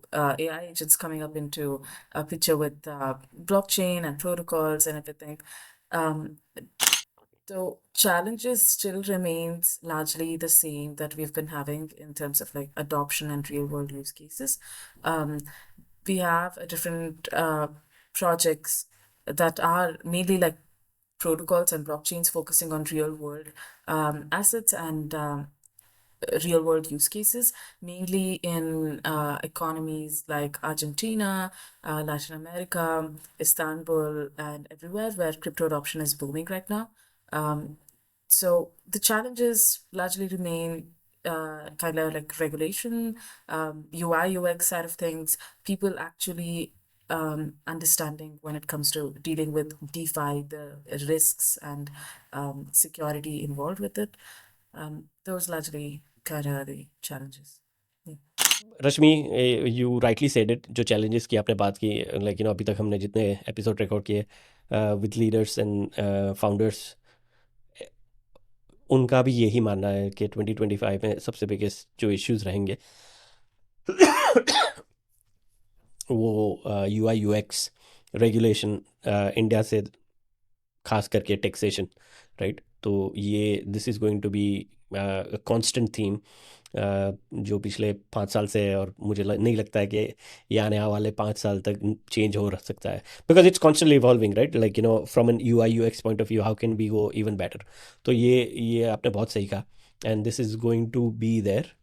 a picture with blockchain and protocols and everything. Um, so challenges still remains largely the same that we've been having in terms of like adoption and real world use cases. Um, we have a different projects that are mainly like protocols and blockchains focusing on real world assets and real world use cases, mainly in economies like Argentina, Latin America, Istanbul, and everywhere where crypto adoption is booming right now. So the challenges largely remain kind of like regulation, UI, UX side of things, people actually understanding when it comes to dealing with DeFi, the risks and security involved with it. Those largely kind of the challenges. Yeah. Rashmi, you rightly said it. जो challenges की आपने बात की, like अभी तक हमने जितने episode record किए विद लीडर्स एंड फाउंडर्स, उनका भी यही मानना है कि 2025 में सबसे बिगेस्ट जो इश्यूज रहेंगे वो UI UX रेगुलेशन, इंडिया से खास करके टैक्सेशन, राइट. तो ये this is going to be constant theme जो पिछले 5 साल से है, और मुझे नहीं लगता है कि ये आने वाले 5 साल तक चेंज हो सकता है, because it's constantly evolving, right. Like from an UI UX point of view, how can we go even better. तो ये आपने बहुत सही कहा, and this is going to be there.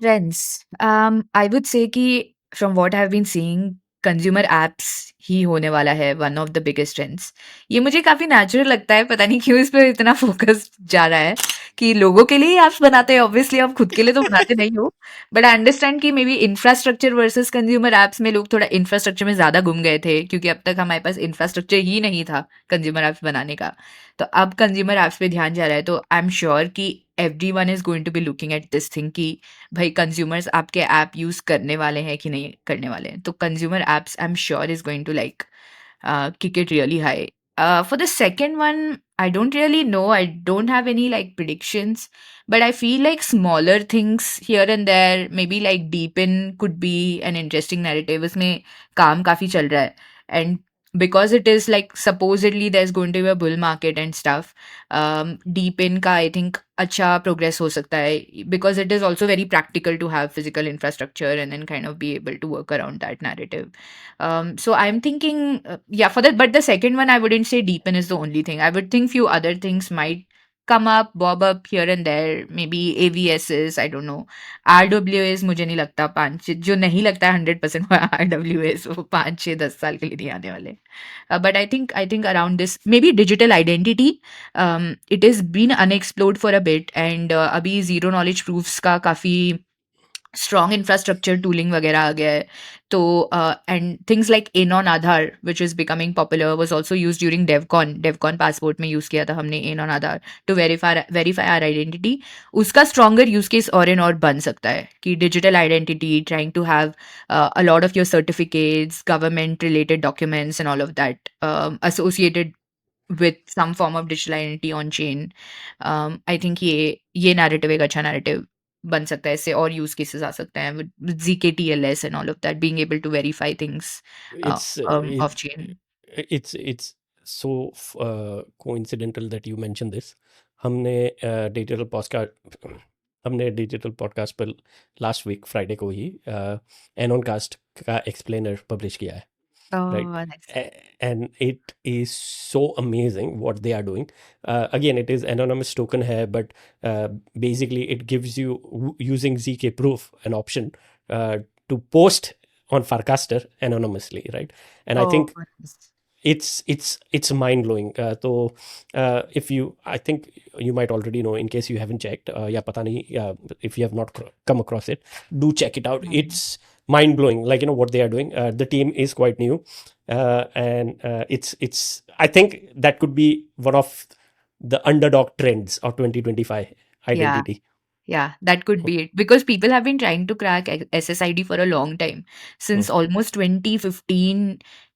Trends. I would say कि from what I've been seeing, consumer apps ही होने वाला है one of the biggest trends. ये मुझे काफ़ी नेचुरल लगता है, पता नहीं क्यों इस पे इतना फोकस जा रहा है कि लोगों के लिए ही ऐप्स बनाते हैं. ऑब्वियसली आप खुद के लिए तो बनाते नहीं हो, बट आई अंडरस्टैंड कि may be infrastructure versus consumer apps में लोग थोड़ा इंफ्रास्ट्रक्चर में ज़्यादा घूम गए थे, क्योंकि अब तक हमारे पास इंफ्रास्ट्रक्चर ही नहीं था कंज्यूमर एप्स बनाने का. तो अब कंज्यूमर एप्स पे ध्यान जा रहा है, तो आई एम श्योर कि everyone is going to be looking at this thing कि भाई कंज्यूमर्स आपके ऐप यूज़ करने वाले हैं कि नहीं करने वाले हैं. तो consumer apps I am sure is going to like kick it really high. For the second one, I don't really know. I don't have any like predictions, but I feel like smaller things here and there, maybe like Deepin could be an interesting narrative. इसमें काम काफ़ी चल रहा है, and because it is like supposedly there's going to be a bull market and stuff, Deepin का I think अच्छा progress हो सकता है, because it is also very practical to have physical infrastructure and then kind of be able to work around that narrative. So I'm thinking, yeah, for that. But the second one, I wouldn't say Deepin is the only thing. I would think few other things might come up, bob up here and there. Maybe AVSs, I don't know. RWAs मुझे नहीं लगता जो नहीं लगता है 100% RWAs वो 5-6-10 साल के लिए नहीं आने वाले. But I think around this, maybe digital identity, it has been unexplored for a bit, and अभी zero knowledge proofs का काफ़ी strong infrastructure tooling वगैरह आ गया है. तो and things like Anon Aadhaar, which is becoming popular, was also used during DevCon passport में use किया था हमने Anon Aadhaar to verify our identity. उसका stronger use case और बन सकता है कि digital identity, trying to have a lot of your certificates, government related documents and all of that associated with some form of digital identity on chain. I think ये narrative एक अच्छा narrative बन सकता है. इससे और use cases आ सकते हैं with ZK-TLS and all of that, being able to verify things It's off chain. it's so coincidental that you mentioned this. हमने डिजिटल पॉडकास्ट पर लास्ट वीक फ्राइडे को ही एनॉनकास्ट का एक्सप्लेनर पब्लिश किया है, right? Oh, nice. And it is so amazing what they are doing. Again, it is anonymous token hai, but basically it gives you using ZK proof an option to post on Farcaster anonymously, right? And I Oh, think nice. it's mind blowing. So if you, I think you might already know, in case you haven't checked, या पता नहीं, if you have not come across it, do check it out. Mhm. It's mind blowing, like, you know, what they are doing. The team is quite new, and it's I think that could be one of the underdog trends of 2025 Yeah. identity. Yeah, that could be it. Because people have been trying to crack SSID for a long time, since almost 2015,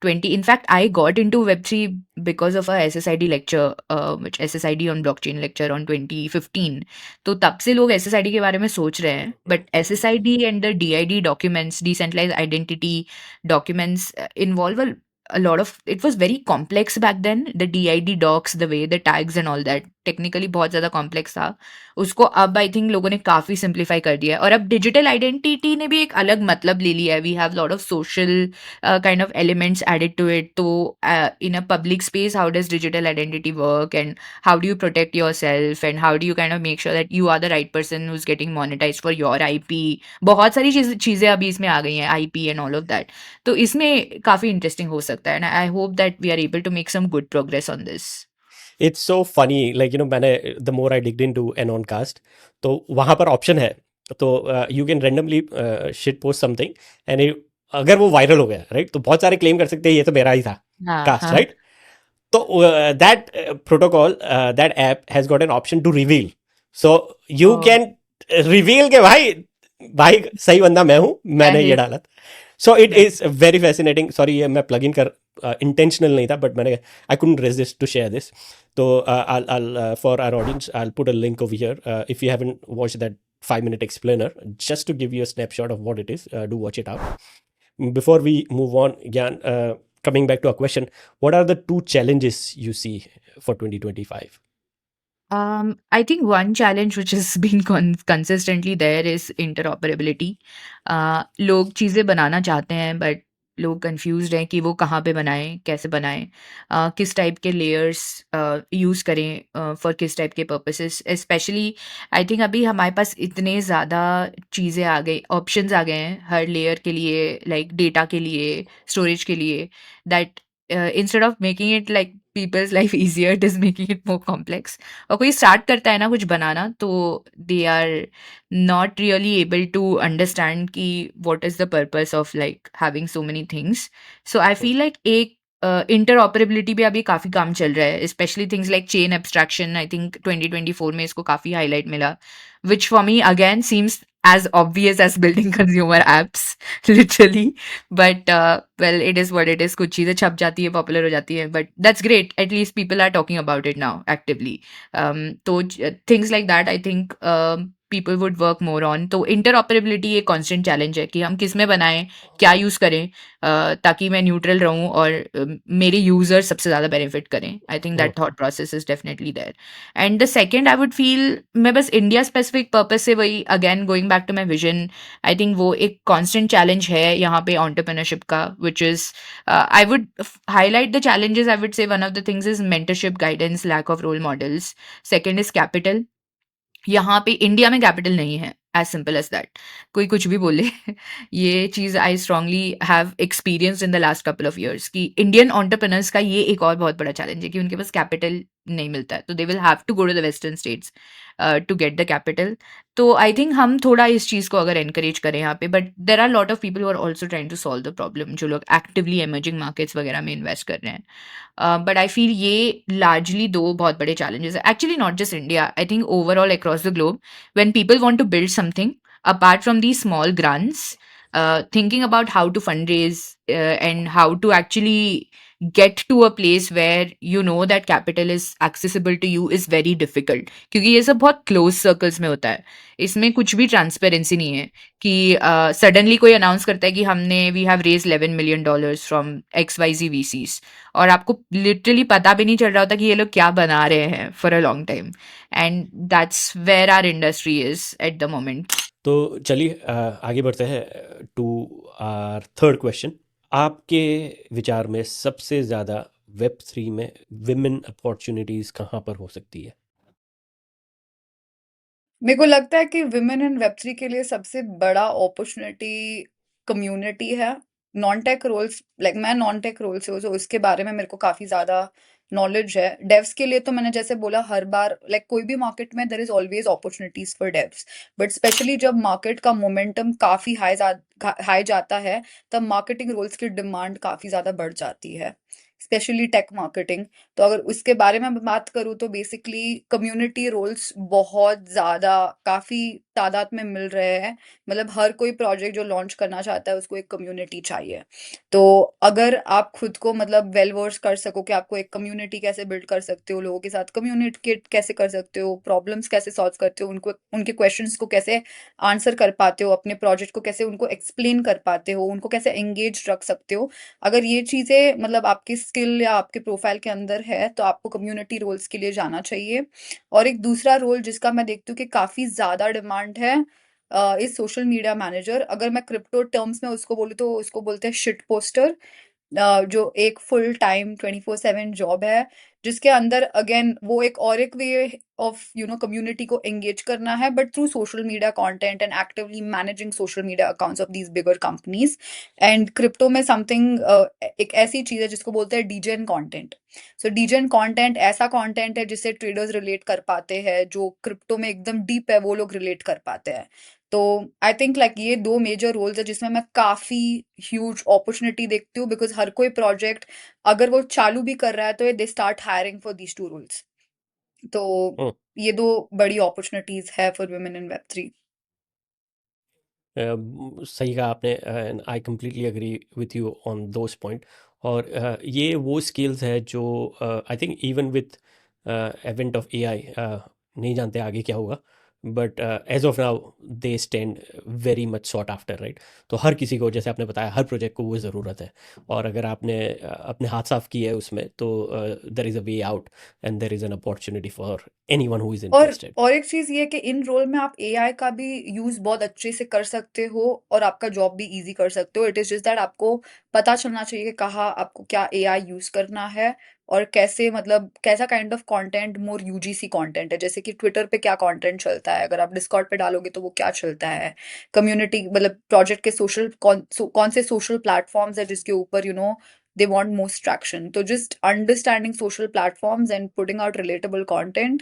20. In fact, I got into Web3 because of a SSID lecture, which SSID on blockchain lecture on 2015. तो तब से लोग SSID के बारे में सोच रहे हैं. But SSID and the DID documents, decentralized identity documents, involve a lot of. It was very complex back then. The DID docs, the way the tags and all that, technically बहुत ज़्यादा complex था. उसको अब I think लोगों ने काफ़ी simplify कर दिया है, और अब डिजिटल आइडेंटिटी ने भी एक अलग मतलब ले लिया है. We have lot of social kind of elements added to it. तो in a public space, how does digital identity work, and how do you protect yourself, and how do you kind of make sure that you are the right person who is getting monetize for your IP. बहुत सारी चीज़ें अभी इसमें आ गई हैं, IP and all of that. तो इसमें काफ़ी इंटरेस्टिंग हो सकता है, and I hope that we are able to make some good progress on this. It's so funny, like, you know, मैंने the more I digged into Anoncast, तो वहाँ पर ऑप्शन है, तो you can randomly shit post something, and अगर वो viral हो गया, राइट, तो बहुत सारे क्लेम कर सकते हैं ये तो मेरा ही था हाँ कास्ट, हाँ. राइट. तो that protocol, that app has got an option to reveal, so you Oh. can reveal के भाई सही बंदा मैं हूँ, मैंने ये अरे. डाला. So it is very fascinating. Sorry, ये मैं plug in कर intentional नहीं था, but मैंने I couldn't resist to share this. So I'll for our audience, I'll put a link over here. If you haven't watched that 5-minute explainer, just to give you a snapshot of what it is, do watch it out. Before we move on, Gyan, coming back to our question, what are the 2 challenges you see for 2025? I think one challenge which has been consistently there is interoperability. लोग चीज़ें बनाना चाहते हैं, but लोग confused हैं कि वो कहाँ पे बनाएं, कैसे बनाएं, किस टाइप के लेयर्स यूज़ करें फॉर किस टाइप के पर्पसेस. स्पेशली आई थिंक अभी हमारे पास इतने ज़्यादा चीज़ें आ गई, ऑप्शंस आ गए हैं हर लेयर के लिए, लाइक डेटा के लिए, स्टोरेज के लिए, that instead of making it like people's life easier, it is making it more complex. और कोई स्टार्ट करता है ना कुछ बनाना, तो they are not really able to understand कि what is the purpose of like having so many things. So I feel like एक इंटरऑपरेबिलिटी भी अभी काफ़ी काम चल रहा है, specially things like chain abstraction. I think 2024 में इसको काफ़ी हाईलाइट मिला, which for me again seems as obvious as building consumer apps literally, but well, it is what it is. कुछ चीज़ें छप जाती है, पॉपुलर हो जाती है, but that's great, at least people are talking about it now actively. तो things like that I think people would work more on. तो interoperability एक constant challenge है कि हम किस में बनाएं, क्या यूज़ करें, ताकि मैं न्यूट्रल रहूं और मेरे यूजर सबसे ज़्यादा बेनिफिट करें. I think that thought process is definitely there. And the second I would feel, मैं बस इंडिया स्पेसिफिक पर्पज से वही again going back to my vision, I think वो एक कॉन्स्टेंट चैलेंज है यहाँ पे एंटरप्रेन्योरशिप का, which is I would highlight the challenges. I would say one of the things is mentorship, guidance, lack of role models. Second is capital. यहाँ पे India में capital नहीं है, एज सिंपल एज दैट. कोई कुछ भी बोले ये चीज़ I strongly have experience in the last couple of years कि इंडियन एंटरप्रेन्योर्स का ये एक और बहुत बड़ा चैलेंज है कि उनके पास कैपिटल नहीं मिलता है, तो they will have to go to the western states to get the capital. तो आई थिंक हम थोड़ा इस चीज़ को अगर एनकरेज करें यहाँ पे, but there are lot of people who are also trying to solve the problem, जो लोग एक्टिवली एमर्जिंग मार्केट्स वगैरह में इन्वेस्ट कर रहे हैं. बट आई फील ये लार्जली 2 बहुत बड़े challenges है. Actually not just India, I think overall across the globe, when people want to build something, apart from these small grants, thinking about how to fundraise and how to actually get to a place where you know that capital is accessible to you is very difficult, क्योंकि ये सब बहुत close circles में होता है. इसमें कुछ भी ट्रांसपेरेंसी नहीं है कि सडनली कोई अनाउंस करता है कि हमने we have raise $11 million from XYZ VCs, और आपको लिटरली पता भी नहीं चल रहा होता कि ये लोग क्या बना रहे हैं for a long time. And that's where our industry is at the moment. तो चलिए आगे बढ़ते हैं टू आर थर्ड क्वेश्चन. आपके विचार में सबसे ज़्यादा Web3 में विमेन अपॉर्चुनिटीज़ कहाँ पर हो सकती है? मेरे को लगता है कि विमेन इन वेब3 के लिए सबसे बड़ा अपॉर्चुनिटी कम्युनिटी है. नॉन टेक रोल्स, लाइक मैं नॉन टेक रोल से हूँ, तो उसके बारे में मेरे को काफी ज्यादा नॉलेज है. डेव्स के लिए तो मैंने जैसे बोला हर बार, लाइक कोई भी मार्केट में there is always opportunities for devs, but specially जब मार्केट का मोमेंटम काफी हाई जाता है, तब मार्केटिंग रोल्स की डिमांड काफी ज्यादा बढ़ जाती है, स्पेशली टेक मार्केटिंग. तो अगर उसके बारे में मैं बात करूँ तो बेसिकली कम्युनिटी रोल्स बहुत ज़्यादा काफ़ी तादाद में मिल रहे हैं. मतलब हर कोई प्रोजेक्ट जो लॉन्च करना चाहता है उसको एक कम्युनिटी चाहिए. तो अगर आप खुद को मतलब वेल वर्स कर सको कि आपको एक कम्युनिटी कैसे बिल्ड कर सकते हो, लोगों के साथ कम्युनिकेट कैसे कर सकते हो, प्रॉब्लम्स कैसे सॉल्व करते हो, उनको उनके क्वेश्चंस को कैसे आंसर कर पाते हो, अपने प्रोजेक्ट को कैसे उनको एक्सप्लेन कर पाते हो, उनको कैसे एंगेज रख सकते हो, अगर ये चीज़ें मतलब आपकी स्किल या आपके प्रोफाइल के अंदर है, तो आपको कम्युनिटी रोल्स के लिए जाना चाहिए. और एक दूसरा रोल जिसका मैं देखती हूँ कि काफ़ी ज़्यादा डिमांड है, इज सोशल मीडिया मैनेजर. अगर मैं क्रिप्टो टर्म्स में उसको बोलूँ तो उसको बोलते हैं शिट पोस्टर, जो एक फुल टाइम 24/7 जॉब है, जिसके अंदर अगेन वो एक वे ऑफ कम्युनिटी को एंगेज करना है, but through social media content and actively managing social media accounts of these bigger companies. And crypto में समथिंग एक ऐसी चीज है जिसको बोलते हैं डीजेन कंटेंट. सो डीजेन कंटेंट ऐसा कंटेंट है जिससे ट्रेडर्स रिलेट कर पाते हैं, जो क्रिप्टो में एकदम डीप है वो लोग रिलेट कर पाते हैं. तो आई थिंक लाइक ये दो मेजर रोल्स है जिसमें मैं काफी ह्यूज अपॉर्चुनिटी देखती हूँ, बिकॉज हर कोई प्रोजेक्ट अगर वो चालू भी कर रहा है तो they start hiring for these two roles. तो हम्म, ये दो बड़ी अपॉर्चुनिटीज है फॉर वुमेन इन वेब3. सही कहा आपने and I completely agree with you on those point. और ये वो स्किल्स है जो I think even with advent of AI नहीं जानते आगे क्या होगा, but as of now they stand very much sought after, right. तो हर किसी को, जैसे आपने बताया, हर प्रोजेक्ट को वो ज़रूरत है. और अगर आपने अपने हाथ साफ किए है उसमें, तो there is a way out and there is an opportunity for any one who is interested. और एक चीज ये कि इन रोल में आप एआई का भी यूज बहुत अच्छे से कर सकते हो और आपका जॉब भी इजी कर सकते हो. इट इज जस्ट दैट आपको पता चलना चाहिए कि कहाँ आपको क्या एआई यूज करना है, और कैसे मतलब कैसा kind of content more UGC content है. जैसे कि ट्विटर पे क्या कंटेंट चलता है, अगर आप डिस्कॉर्ड पे डालोगे तो वो क्या चलता है. कम्युनिटी मतलब प्रोजेक्ट के सोशल कौन से सोशल प्लेटफॉर्म्स है जिसके ऊपर they want most traction. So just understanding social platforms and putting out relatable content,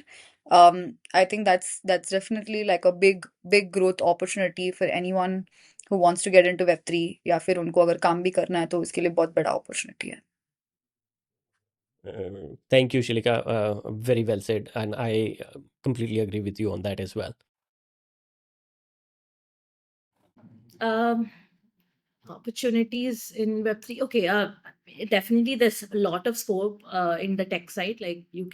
I think that's definitely like a big growth opportunity for anyone who wants to get into Web3, या फिर उनको अगर काम भी करना है तो इसके लिए बहुत बड़ा opportunity है. Thank you, Shilika. Very well said, and I completely agree with you on that as well. Um, Opportunities in Web3. Okay, definitely there's a lot of scope in the tech side. Like you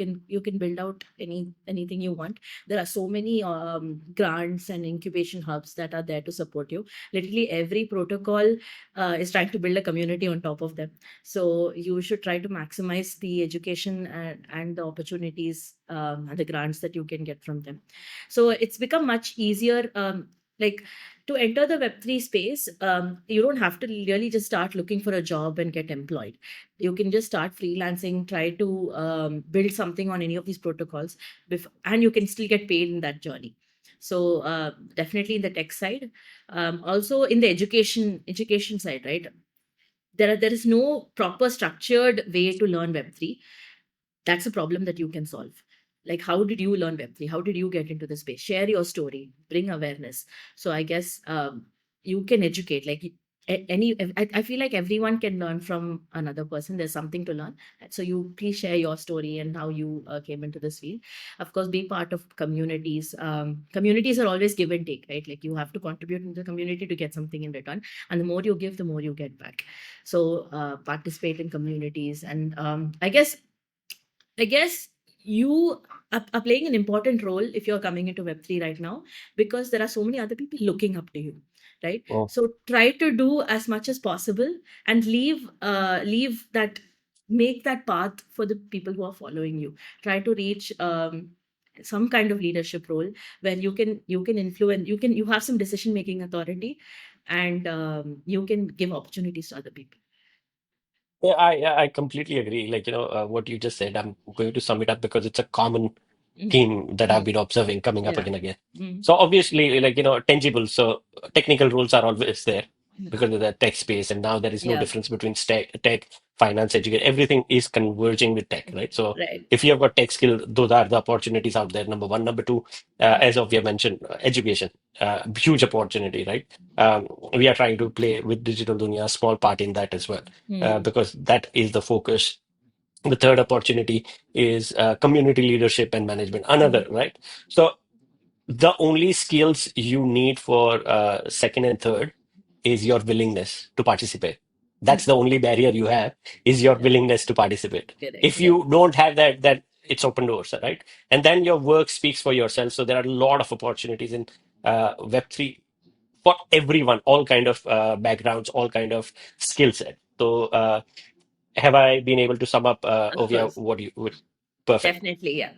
can build out anything you want. There are so many grants and incubation hubs that are there to support you. Literally every protocol is trying to build a community on top of them. So you should try to maximize the education and the opportunities and the grants that you can get from them. So it's become much easier. Like to enter the Web3 space, you don't have to really just start looking for a job and get employed. You can just start freelancing, try to build something on any of these protocols, and you can still get paid in that journey. So definitely in the tech side, also in the education side, right? There is no proper structured way to learn Web3. That's a problem that you can solve. Like, how did you learn Web3? How did you get into the space? Share your story, bring awareness. So I guess you can educate. Like, I feel like everyone can learn from another person. There's something to learn. So you please share your story and how you came into this field. Of course, be part of communities. Communities are always give and take, right? Like you have to contribute in the community to get something in return, and the more you give, the more you get back. So participate in communities, and I guess you are playing an important role if you're coming into Web3 right now, because there are so many other people looking up to you, right? Oh. So try to do as much as possible and leave that, make that path for the people who are following you. Try to reach some kind of leadership role where you can influence, you have some decision making authority, and you can give opportunities to other people. Yeah, I completely agree. Like, what you just said, I'm going to sum it up because it's a common Mm, theme that I've mm, been observing coming up yeah. again and again. Mm, So obviously, like, tangible. So technical rules are always there mm, because of the tech space, and now there is no yeah. difference between tech, finance, education. Everything is converging with tech, right? So Right. if you have got tech skill, those are the opportunities out there. Number one, number two, as of you mentioned, education, huge opportunity, right? We are trying to play with Digital Dunya, a small part in that as well, Mm, because that is the focus. The third opportunity is community leadership and management, another, right? So the only skills you need for second and third is your willingness to participate. That's the only barrier you have, is your yeah, willingness to participate. correct. If Yeah. you don't have that, then it's open doors, right? And then your work speaks for yourself. So there are a lot of opportunities in Web3 for everyone, all kind of backgrounds, all kind of skill set. So have I been able to sum up, Of Ovia, course. what you would? Perfect. Definitely. Yeah.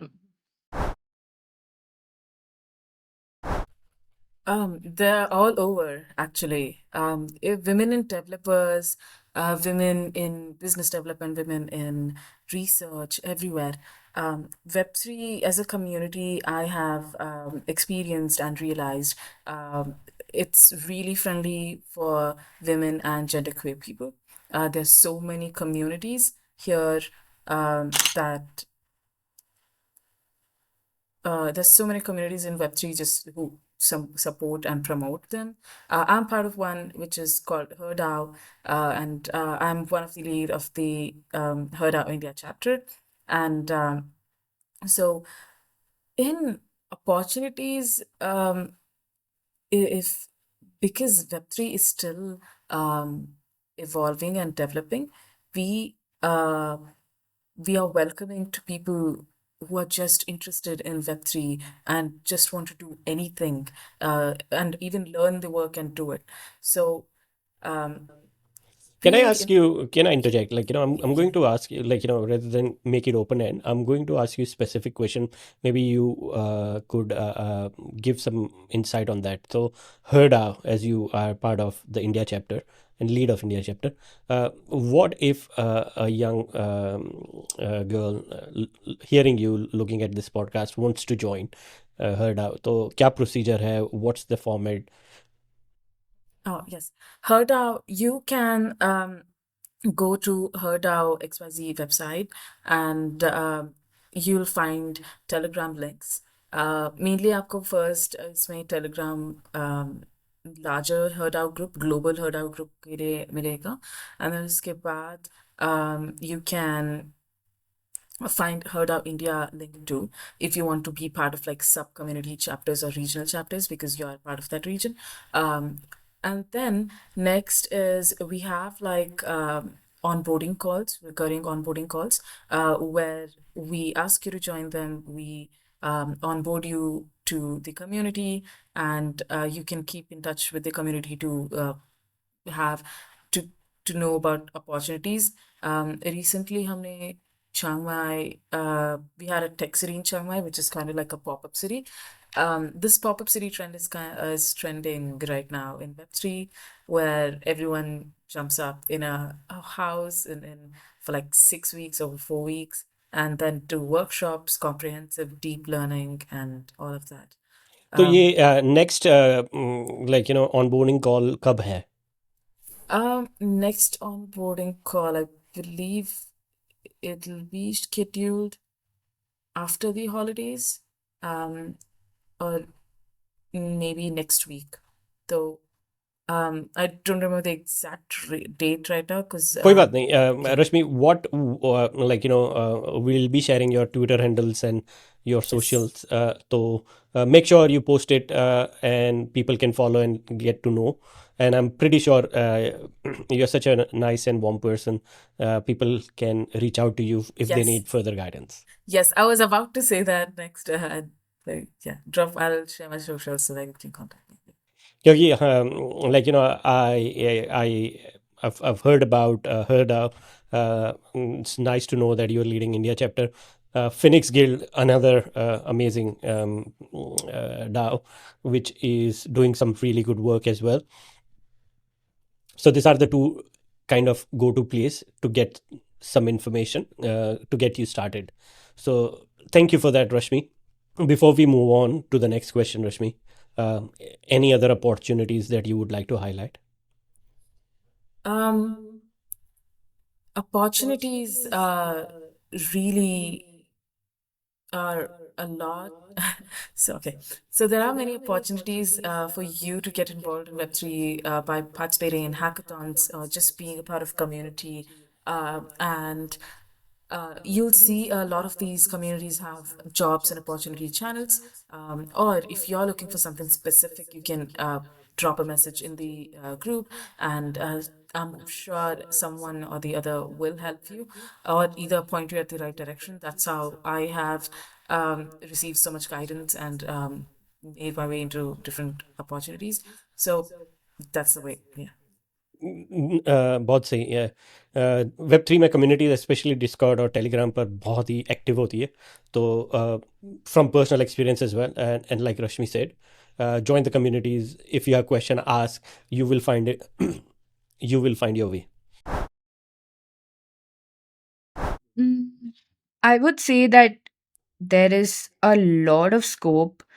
They're all over actually. If women in developers, women in business development, women in research, everywhere. Web3 as a community, I have experienced and realized it's really friendly for women and genderqueer people. There's so many communities here that there's so many communities in Web3 just who some support and promote them. I'm part of one which is called HerDAO, and I'm one of the lead of the HerDAO India chapter. And so in opportunities, if because Web3 is still evolving and developing, we uh, we are welcoming to people who are just interested in Web3 and just want to do anything and even learn the work and do it. So um, Can I we, ask you, can I interject? Like, I'm going to ask you, like, rather than make it open end, I'm going to ask you a specific question. Maybe you could give some insight on that. So, Herda, as you are part of the India chapter and lead of India chapter, what if a young girl hearing you, looking at this podcast, wants to join Herda? So, क्या procedure है? What's the format? oh yes, HerDAO, you can go to HerDAO XYZ website and you'll find Telegram links. Mainly आपको first इसमें Telegram larger HerDAO group, global HerDAO group के लिए मिलेगा, and then उसके बाद you can find HerDAO India link too if you want to be part of like sub community chapters or regional chapters because you are part of that region. And then next is we have like onboarding calls, recurring onboarding calls, where we ask you to join them. We onboard you to the community, and you can keep in touch with the community to have to know about opportunities. Recently, हमने Chiang Mai, we had a tech city in Chiang Mai, which is kind of like a pop-up city. This pop-up city trend is trending right now in Web3, where everyone jumps up in a house in for like 6 weeks or 4 weeks, and then do workshops, comprehensive deep learning, and all of that. तो ये next like onboarding call कब है? Next onboarding call, I believe it'll be scheduled after the holidays, or maybe next week. So I don't remember the exact date right now because कोई बात नहीं yeah. Rashmi, what we'll be sharing your Twitter handles and your Yes. socials, so make sure you post it and people can follow and get to know. And I'm pretty sure you're such a nice and warm person. People can reach out to you if they Yes. need further guidance. Yes, I was about to say that next. Yeah, I'll share my socials so that you can contact me. क्योंकि I've heard about it's nice to know that you're leading India chapter. Phoenix Guild, another amazing DAO, which is doing some really good work as well. So these are the two kind of go-to place to get some information to get you started. So thank you for that, Rashmi. Before we move on to the next question, Rashmi, any other opportunities that you would like to highlight? Opportunities really are a lot. So there are many opportunities for you to get involved in Web3 by participating in hackathons or just being a part of community. And you'll see a lot of these communities have jobs and opportunity channels. Or if you're looking for something specific, you can drop a message in the group, and I'm sure someone or the other will help you or either point you at the right direction. That's how I have received so much guidance and made my way into different opportunities. So that's the way, yeah. बहुत सही है. Web3 में communities specially Discord और Telegram पर बहुत ही active होती है. तो from personal experience as well and like Rashmi said, join the communities. If you have question, ask. You will find it. You will find your way. I would say that there is a lot of scope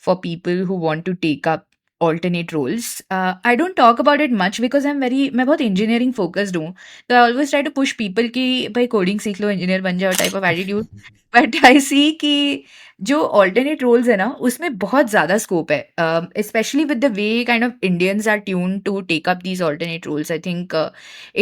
for people who want to take up alternate roles. I don't talk about it much because मैं बहुत engineering focused हूँ. So I always try to push people कि भाई coding सीख लो, engineer बन जाओ type of attitude. But I see कि जो alternate roles है ना, उसमें बहुत ज़्यादा scope है. Especially with the way kind of Indians are tuned to take up these alternate roles. I think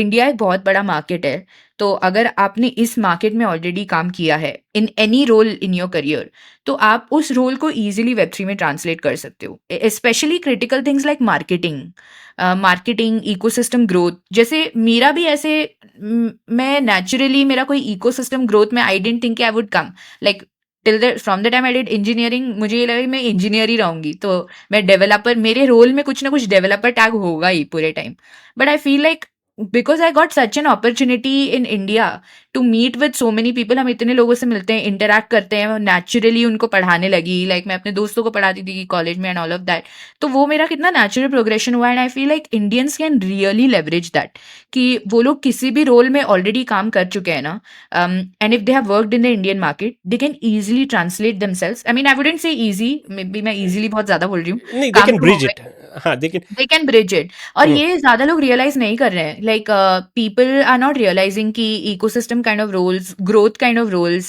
India एक बहुत बड़ा market है. तो अगर आपने इस मार्केट में ऑलरेडी काम किया है in any role in your career, तो आप उस रोल को इजीली वेब3 में ट्रांसलेट कर सकते हो. Specially critical things like marketing, ecosystem growth. जैसे मेरा भी ऐसे मैं नेचुरली मेरा कोई इकोसिस्टम ग्रोथ में I didn't think I would come. Like from the time I did engineering, मुझे ये लगा मैं इंजीनियर ही रहूंगी, तो मैं डेवलपर, मेरे रोल में कुछ ना कुछ डेवलपर टैग होगा ही पूरे time. But I feel like because I got such an opportunity in India to meet with so many people. हम इतने लोगों से मिलते हैं, इंटरैक्ट करते हैं, नेचुरली उनको पढ़ाने लगी. लाइक मैं अपने दोस्तों को पढ़ाती थी कॉलेज में एंड ऑल ऑफ दैट. तो वो मेरा कितना नेचुरल प्रोग्रेशन हुआ. And I feel like Indians can really leverage that कि वो लोग किसी भी रोल में ऑलरेडी काम कर चुके हैं ना, and if they have worked in the Indian market they can easily translate themselves. I mean I wouldn't say easy, may be मैं ईजिली बहुत ज्यादा बोल रही हूँ. नहीं, they can bridge it. हाँ, they can bridge it. और ये ज्यादा लोग रियलाइज नहीं कर रहे हैं. Like people are not realising कि ecosystem kind of roles, growth kind of roles,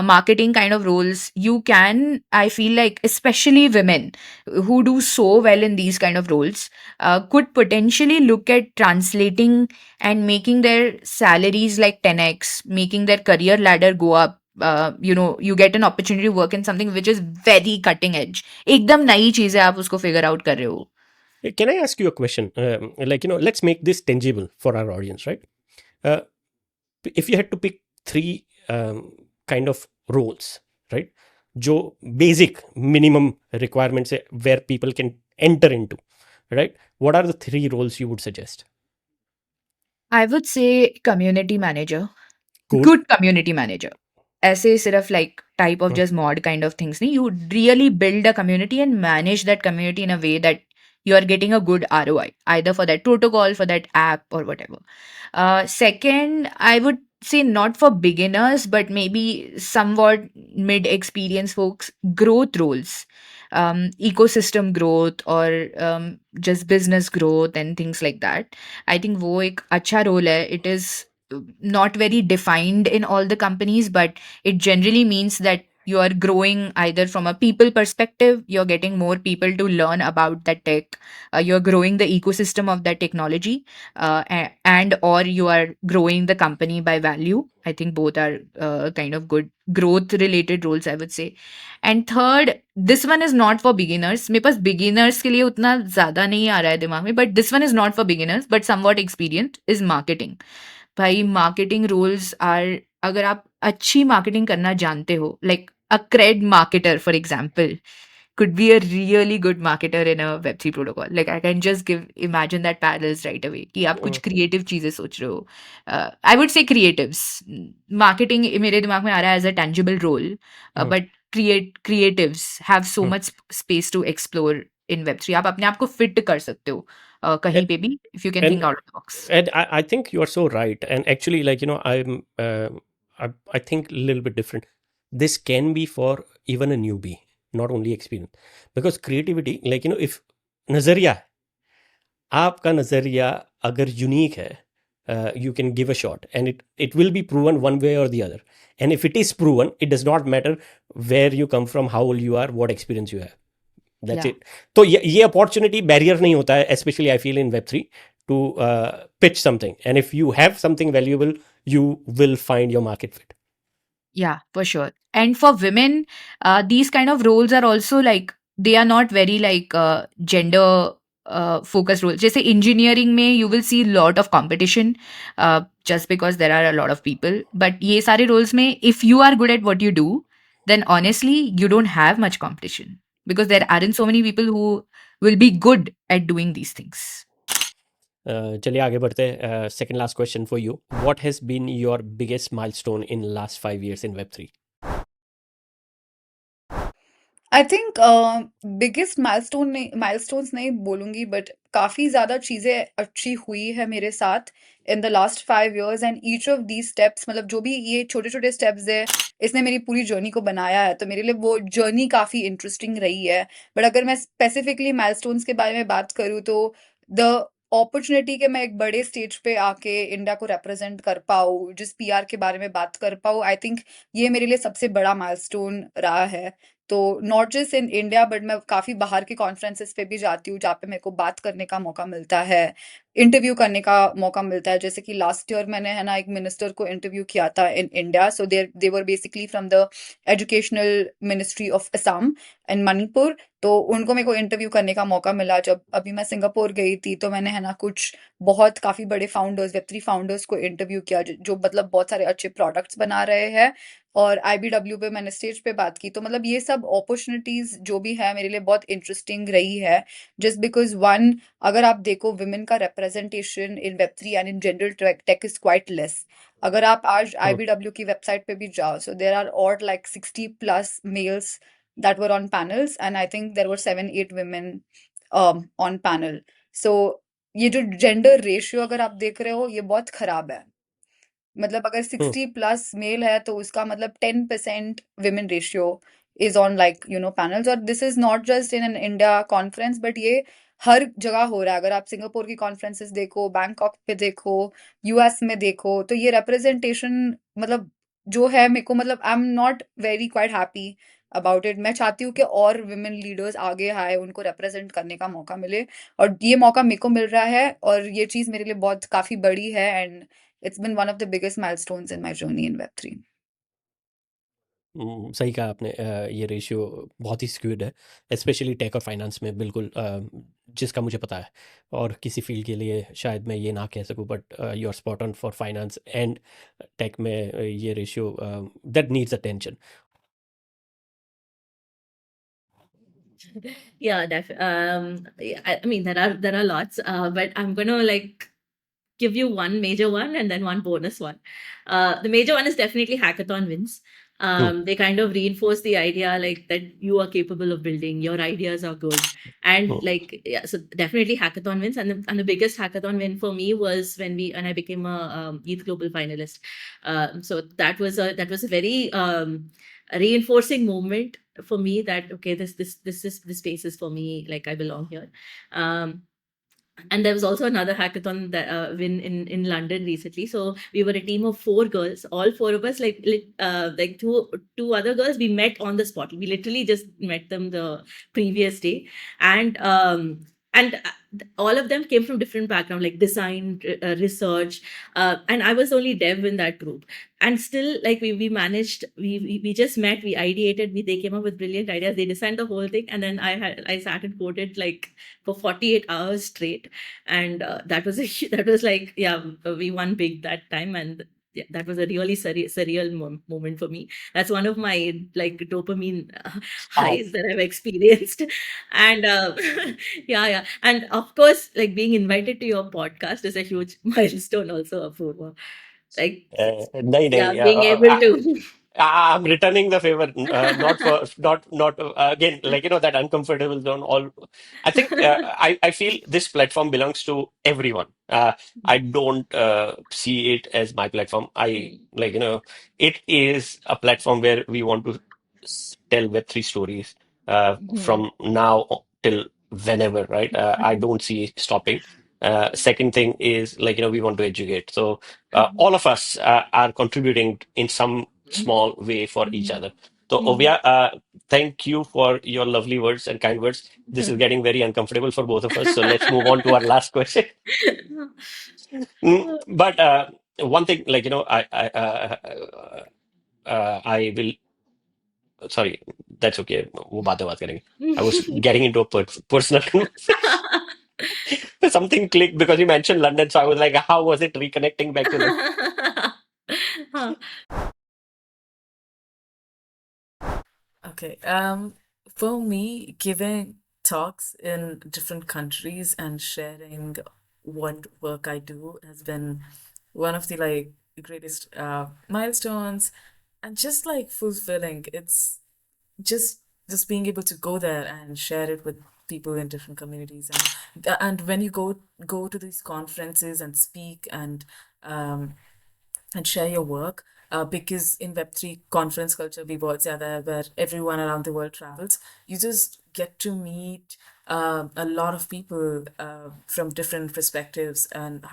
marketing kind of roles, you can, I feel like, especially women who do so well in these kind of roles, could potentially look at translating and making their salaries like 10x, making their career ladder go up. You get an opportunity to work in something which is very cutting edge. एकदम नई चीज है, आप उसको figure out कर रहे हो. Can I ask you a question? Let's make this tangible for our audience, right? If you had to pick 3 kind of roles, right? जो basic minimum requirements है where people can enter into, right? What are the 3 roles you would suggest? I would say community manager. Cool. Good community manager. ऐसे सिर्फ like type of just mod kind of things नहीं. You really build a community and manage that community in a way that you are getting a good ROI, either for that protocol, for that app, or whatever. Second, I would say not for beginners, but maybe somewhat mid-experienced folks, growth roles, ecosystem growth, or just business growth and things like that. I think वो एक अच्छा role है. It is not very defined in all the companies, but it generally means that you are growing either from a people perspective, you're getting more people to learn about that tech, you're growing the ecosystem of that technology, and or you are growing the company by value. I think both are kind of good growth related roles, I would say. And third, this one is not for beginners. मेरे पास beginners के लिए उतना ज़्यादा नहीं आ रहा है दिमाग में, but this one is not for beginners but somewhat experienced, is marketing. भाई मार्केटिंग रोल्स आर, अगर आप अच्छी मार्केटिंग करना जानते हो, like a CRED marketer for example could be a really good marketer in a Web3 protocol. Like I can just imagine that parallels right away कि आप कुछ creative चीजें सोच रहे हो. I would say creatives. Marketing मेरे दिमाग में आ रहा है as a tangible role, but creatives have so much space to explore in Web3. आप अपने आप को fit कर सकते हो कहीं पे भी, if you can think out of the box. And I think you are so right. And actually, like, I think a little bit different. This can be for even a newbie, not only experience. Because creativity, like, if नज़रिया है, आपका नज़रिया अगर unique है, you can give a shot and it will be proven one way or the other. And if it is proven, it does not matter where you come from, how old you are, what experience you have. That's it. तो ये opportunity barrier नहीं होता है, especially I feel in Web3, to pitch something. And if you have something valuable, you will find your market fit. Yeah, for sure. And for women, these kind of roles are also like, they are not very like gender focused roles. जैसे engineering में you will see lot of competition just because there are a lot of people. But ये सारे roles में, if you are good at what you do, then honestly you don't have much competition because there aren't so many people who will be good at doing these things. चलिए आगे बढ़ते हैं. Second last question for you. What has been your biggest milestone in last 5 years in Web3? I think biggest milestones नहीं बोलूंगी, but काफी ज्यादा चीजें अच्छी हुई है मेरे साथ इन the last 5 years. And each of the steps, मतलब जो भी ये छोटे छोटे स्टेप्स है, इसने मेरी पूरी जर्नी को बनाया है, तो मेरे लिए वो जर्नी काफी इंटरेस्टिंग रही है. बट अगर मैं स्पेसिफिकली माइलस्टोन्स के बारे में बात करूँ, तो द अपॉर्चुनिटी के मैं एक बड़े स्टेज पे आके इंडिया को रिप्रेजेंट कर पाऊँ, जिस पीआर के बारे में बात कर पाऊँ, आई थिंक ये मेरे लिए सबसे बड़ा माइलस्टोन रहा है. तो not just in India, but मैं काफ़ी बाहर के कॉन्फ्रेंसेस पे भी जाती हूँ, जहाँ पे मेरे को बात करने का मौका मिलता है, इंटरव्यू करने का मौका मिलता है. जैसे कि लास्ट ईयर मैंने है ना एक मिनिस्टर को इंटरव्यू किया था in India. So they were basically from the educational ministry of Assam and Manipur. तो उनको मेरे को इंटरव्यू करने का मौका मिला. जब अभी मैं सिंगापुर गई थी, तो मैंने है ना कुछ बहुत काफ़ी बड़े फाउंडर्स, Web3 फाउंडर्स को इंटरव्यू किया, जो मतलब बहुत सारे अच्छे प्रोडक्ट्स बना रहे हैं. और IBW पे मैंने स्टेज पे बात की. तो मतलब ये सब अपॉर्चुनिटीज जो भी है मेरे लिए बहुत इंटरेस्टिंग रही है, जस्ट बिकॉज वन, अगर आप देखो वुमेन का representation in Web3 and in general tech is quite less. अगर आप आज IBW की वेबसाइट पे भी जाओ, सो देर आर और like 60+ males that were on panels, and I think there were 7-8 women on panel. So ये जो जेंडर रेशियो अगर आप देख रहे हो, ये बहुत खराब है. मतलब अगर 60+ मेल है, तो उसका मतलब 10% women ratio is on like panels. और this is not just in an India conference, but ये हर जगह हो रहा है. अगर आप सिंगापुर की कॉन्फ्रेंसेस देखो, बैंकॉक पे देखो, US में देखो, तो ये रिप्रेजेंटेशन मतलब जो है मेरे को, मतलब I am not very quite happy about it. मैं चाहती हूँ कि और विमेन लीडर्स आगे आए, उनको रिप्रेजेंट करने का मौका मिले, और ये मौका मेरे को मिल रहा है, और ये चीज़ मेरे लिए बहुत काफ़ी बड़ी है. And it's been one of the biggest milestones in my journey in Web3. सही कहा आपने. ये रेशियो बहुत ही स्क्यूड है, स्पेशली टेक और फाइनेंस में. बिल्कुल जिसका मुझे पता है, और किसी फील्ड के लिए शायद मैं ये ना कह सकूं, but you are spot on for finance and tech में. ये ratio that needs attention. Yeah, I mean there are lots, but I'm gonna like give you one major one and then one bonus one. The major one is definitely hackathon wins. They kind of reinforce the idea like that you are capable of building, your ideas are good, and like yeah, so definitely hackathon wins. And the biggest hackathon win for me was when I became a ETH Global finalist. So that was a very reinforcing moment for me that okay, this space is for me, like I belong here. And there was also another hackathon that win in London recently. So we were a team of 4 girls, all 4 of us, like two other girls we met on the spot. We literally just met them the previous day. And all of them came from different background, like design, research, and I was only dev in that group. And still, like, we managed, we just met, we ideated, they came up with brilliant ideas, they designed the whole thing, and then I sat and coded like for 48 hours straight. And that was that was like, yeah, we won big that time. And yeah, that was a really surreal moment for me. That's one of my like dopamine Wow. highs that I've experienced. And yeah, and of course, like, being invited to your podcast is a huge milestone also, Apurva. Like, नहीं yeah, नहीं being able to I'm returning the favor, not for not again, like, that uncomfortable zone. All I think I feel this platform belongs to everyone. I don't see it as my platform. I like, it is a platform where we want to tell Web3 stories from now till whenever, right? I don't see it stopping. Second thing is, like, we want to educate. So all of us are contributing in some small way for each other. So, Ovia, thank you for your lovely words and kind words. This is getting very uncomfortable for both of us. So let's move on to our last question. But one thing, like, I will. Sorry, that's okay. वो बातें बात करेंगे. I was getting into a personal conversation. Something clicked because you mentioned London, so I was like, how was it reconnecting back to them? Huh. Okay. For me, giving talks in different countries and sharing what work I do has been one of the like greatest milestones, and just like fulfilling. It's just being able to go there and share it with people in different communities, and when you go to these conferences and speak and share your work, because in Web3 conference culture भी बहुत ज़्यादा है, where everyone around the world travels. You just get to meet a lot of people from different perspectives, and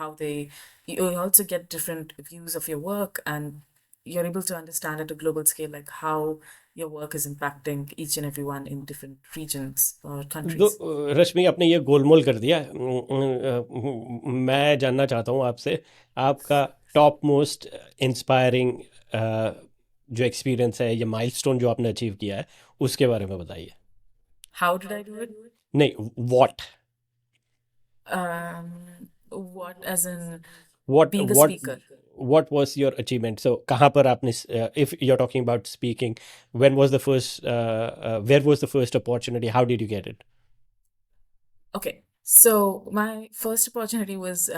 you also get different views of your work, and you're able to understand at a global scale like how your work is impacting each and everyone in different regions or countries. रश्मि, आपने ये गोलमोल कर दिया. मैं जानना चाहता हूँ आपसे, आपका टॉप मोस्ट इंस्पायरिंग जो एक्सपीरियंस है, ये माइलस्टोन जो आपने अचीव किया है, उसके बारे में बताइए. How did I do it? नहीं, what as in what being a what speaker. what was your achievement? So कहाँ पर आपने, if you're talking about speaking, when was the first where was the first opportunity? How did you get it? Okay, so my first opportunity was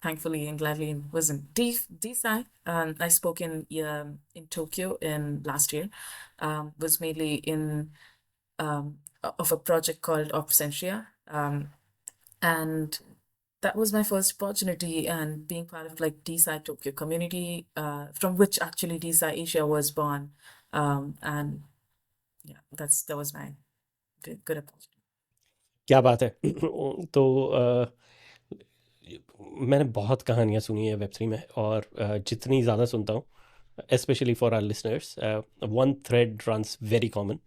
thankfully and gladly was in DeSci. I spoke in Tokyo in last year. Was mainly in of a project called Opsentia, and that was my first opportunity, and being part of like DeSci Tokyo community, from which actually DeSci Asia was born, and yeah, that was my good opportunity. क्या बात है. तो मैंने बहुत कहानियाँ सुनी है Web3 में, और जितनी ज़्यादा सुनता हूँ, especially for our listeners, one thread runs very common,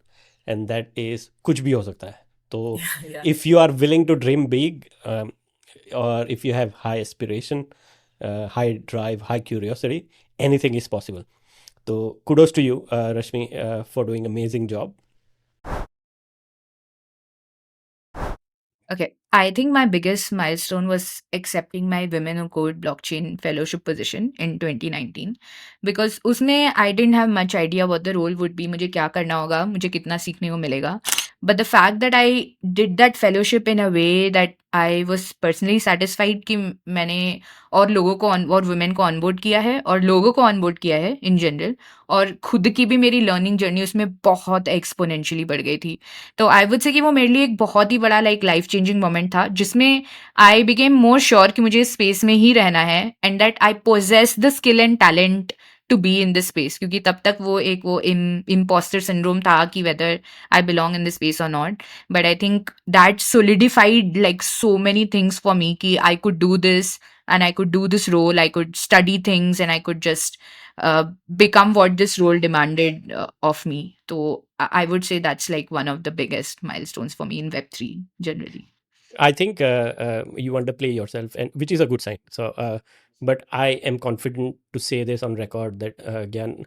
and that is कुछ भी हो सकता है. तो Yeah. if you are willing to dream big, or if you have high aspiration, high drive, high curiosity, anything is possible. So kudos to you, Rashmi, for doing amazing job. Okay, I think my biggest milestone was accepting my Women Who Code blockchain fellowship position in 2019, because उसमें I didn't have much idea what the role would be, मुझे क्या करना होगा, मुझे कितना सीखने को मिलेगा. But the fact that I did that fellowship in a way that I was personally satisfied कि मैंने और लोगों को और women को onboard किया है, और लोगों को onboard किया है in general, और खुद की भी मेरी learning journey उसमें बहुत exponentially बढ़ गई थी. तो आई वुड से कि वो मेरे लिए एक बहुत ही बड़ा लाइक लाइफ चेंजिंग मोमेंट था, जिसमें आई बिकेम मोर श्योर कि मुझे इस स्पेस में ही रहना है, and that I poses the skill and talent to be in this space, क्योंकि तब तक वो एक वो imposter syndrome था कि whether I belong in this space or not. But I think that solidified like so many things for me कि I could do this and I could do this role, I could study things and I could just become what this role demanded of me. So I would say that's like one of the biggest milestones for me in Web3 generally. I think you underplay yourself, and which is a good sign. So, but I am confident to say this on record that Gyan,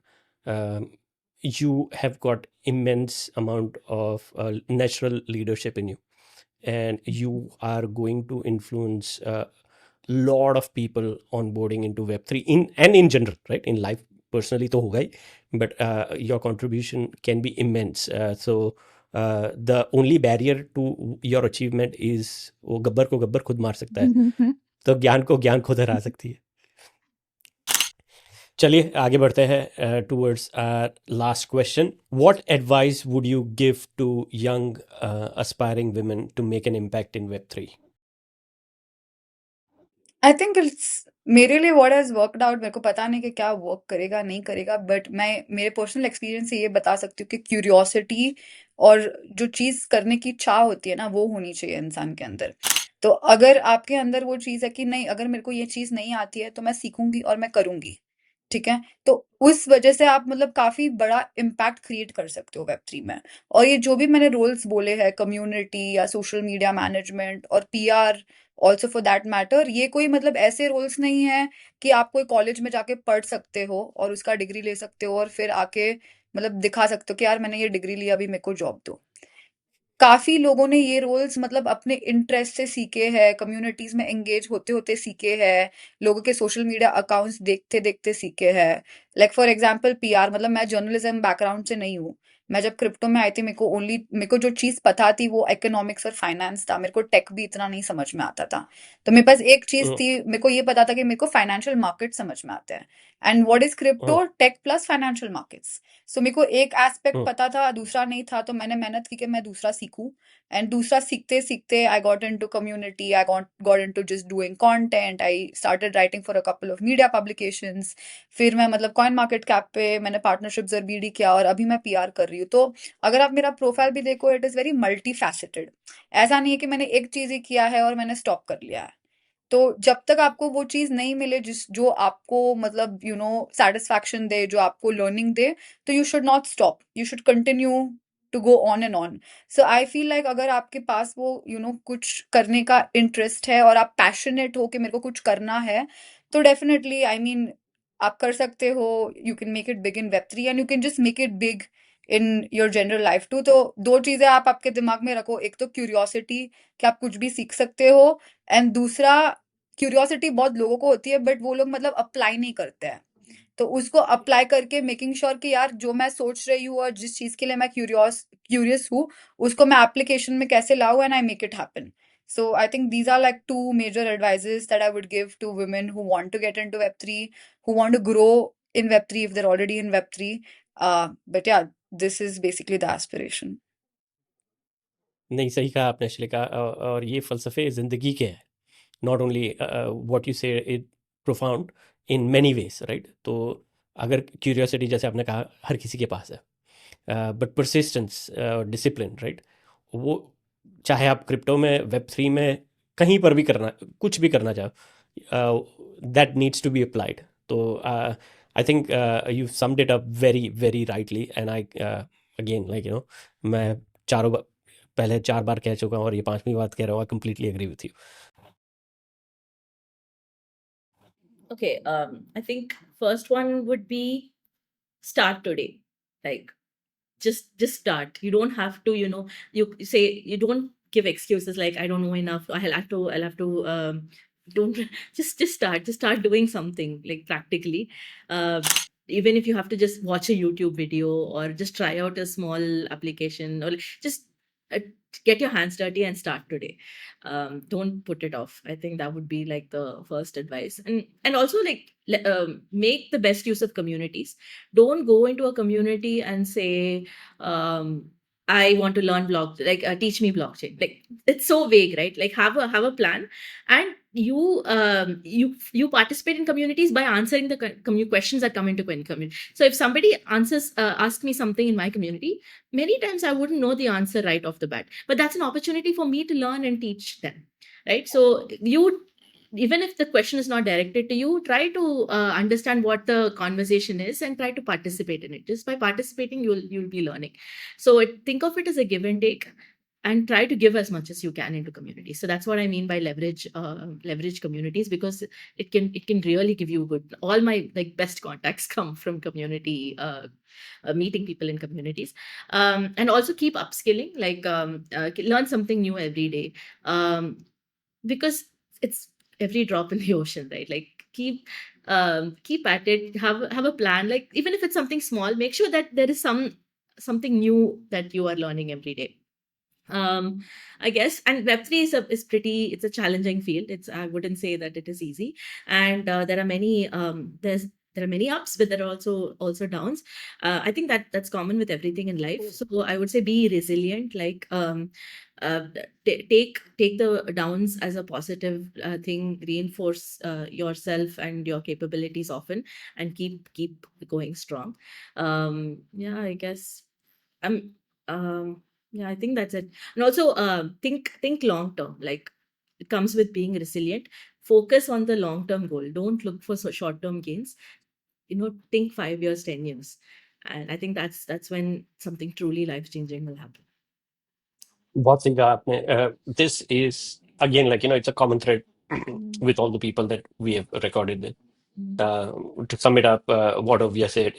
you have got immense amount of natural leadership in you, and you are going to influence a lot of people onboarding into Web3 in general, right? In life, personally, to hoga hi, but your contribution can be immense. So. The only barrier to your achievement is वो गब्बर को गब्बर खुद मार सकता है, तो ज्ञान को ज्ञान खुद हरा सकती है. चलिए आगे बढ़ते हैं towards last question. What advice would you give to young aspiring women to make an impact in Web3? I think it's मेरे लिए व्हाट हैज वर्कड आउट, मेरे को पता नहीं कि क्या वर्क करेगा नहीं करेगा, बट मैं मेरे पर्सनल एक्सपीरियंस से ये बता सकती हूँ कि क्यूरियोसिटी और जो चीज करने की चाह होती है ना, वो होनी चाहिए इंसान के अंदर. तो अगर आपके अंदर वो चीज है कि नहीं, अगर मेरे को ये चीज नहीं आती है तो मैं सीखूंगी और मैं करूंगी, ठीक है, तो उस वजह से आप मतलब काफी बड़ा इम्पैक्ट क्रिएट कर सकते हो Web3 में. और ये जो भी मैंने रोल्स बोले हैं, कम्युनिटी या सोशल मीडिया मैनेजमेंट और PR also for that matter, ये कोई मतलब ऐसे रोल्स नहीं है कि आप कोई कॉलेज में जाके पढ़ सकते हो और उसका डिग्री ले सकते हो और फिर आके मतलब दिखा सकते हो कि यार मैंने ये डिग्री लिया, अभी मेरे को जॉब दो. काफी लोगों ने ये रोल्स मतलब अपने इंटरेस्ट से सीखे हैं, कम्युनिटीज में एंगेज होते होते सीखे हैं, लोगों के सोशल मीडिया अकाउंट्स देखते देखते सीखे हैं. लाइक फॉर एग्जांपल पीआर, मतलब मैं जर्नलिज्म बैकग्राउंड से नहीं हूँ. मैं जब क्रिप्टो में आई थी, मेरे को जो चीज पता थी वो इकोनॉमिक्स और फाइनेंस था. मेरे को टेक भी इतना नहीं समझ में आता था. तो मेरे पास एक चीज थी, मेरे को ये पता था कि मेरे को फाइनेंशियल मार्केट समझ में आते हैं. And what is crypto? Tech plus financial markets. So मेरे को एक एस्पेक्ट पता था, दूसरा नहीं था, तो मैंने मेहनत की कि मैं दूसरा सीखूं. एंड दूसरा सीखते सीखते I got into community, I got into just doing content, I started writing for a couple of media publications. फिर मैं मतलब कॉइन मार्केट कैप पे मैंने पार्टनरशिप जरबीडी किया और अभी मैं पीआर कर रही हूँ. तो अगर आप मेरा प्रोफाइल भी देखो, it is very multi faceted. ऐसा नहीं है कि मैंने एक चीज ही किया है और मैंने स्टॉप कर लिया है. तो जब तक आपको वो चीज नहीं मिले जो आपको मतलब सेटिस्फैक्शन दे, जो आपको लर्निंग दे, तो you should not stop, you should continue to go on and on. So I feel like अगर आपके पास वो कुछ करने का इंटरेस्ट है और आप पैशनेट हो कि मेरे को कुछ करना है, तो डेफिनेटली आप कर सकते हो. You can make it big in Web3 and you can just make it big in your general life too. तो दो चीजें आप आपके दिमाग में रखो, एक तो क्यूरियोसिटी कि आप कुछ भी सीख सकते हो, एंड दूसरा क्यूरियोसिटी बहुत लोगों को होती है बट वो लोग मतलब अप्लाई नहीं करते हैं. तो उसको अप्लाई करके मेकिंग श्योर कि यार जो मैं सोच रही हूँ और जिस चीज के लिए मैं क्यूरियस हूँ, उसको मैं एप्लीकेशन में कैसे लाऊं and I make it happen. So I think these are like two major advices that I would give to women who want to get into Web3, who want to grow in Web3 if they're already in Web3. But yeah, this is basically the aspiration. नहीं, सही कहा आपने श्लिका, और ये फ़लसफ़े ज़िंदगी के हैं. Not only what you से it profound in many ways, right? तो अगर क्यूरियोसिटी जैसे आपने कहा हर किसी के पास है, बट परसिस्टेंस, डिसिप्लिन, राइट, वो चाहे आप क्रिप्टो में, Web3 में, कहीं पर भी करना, कुछ भी करना चाहो, that needs to be applied. तो I think you summed it up very very rightly. And I again like मैं पहले 4 बार कह चुका हूँ और ये 5वीं बात कह रहा हूँ. I completely agree with you. Okay, I think first one would be start today. Like just start. You don't have to, you say, you don't give excuses like I don't know enough. I'll have to don't just start doing something like practically. Even if you have to just watch a YouTube video or just try out a small application or just get your hands dirty and start today. Don't put it off. I think that would be like the first advice. And also like make the best use of communities. Don't go into a community and say I want to learn teach me blockchain. Like it's so vague, right? Like have a plan and you participate in communities by answering the questions that come into community. So if somebody asks me something in my community, many times I wouldn't know the answer right off the bat, but that's an opportunity for me to learn and teach them, right? So you, even if the question is not directed to you, try to understand what the conversation is and try to participate in it. Just by participating, you'll be learning. So think of it as a give and take, and try to give as much as you can into communities. So that's what I mean by leverage communities, because it can really give you good. All my like best contacts come from community, meeting people in communities, and also keep upskilling, like learn something new every day, because it's every drop in the ocean, right? Like keep at it, have a plan, like even if it's something small, make sure that there is something new that you are learning every day. I guess. And Web3 it's a challenging field. I wouldn't say that it is easy, and there are many there are many ups, but there are also downs. I think that's common with everything in life. So I would say be resilient. Like take the downs as a positive thing. Reinforce yourself and your capabilities often, and keep going strong. Yeah, I guess. I'm. Yeah, I think that's it. And also, think long term. Like it comes with being resilient. Focus on the long term goal. Don't look for short term gains. Think 5 years, 10 years, and I think that's when something truly life changing will happen. बहुत सही कहा आपने. This is again, like, it's a common thread with all the people that we have recorded with. To sum it up, what Ovia said,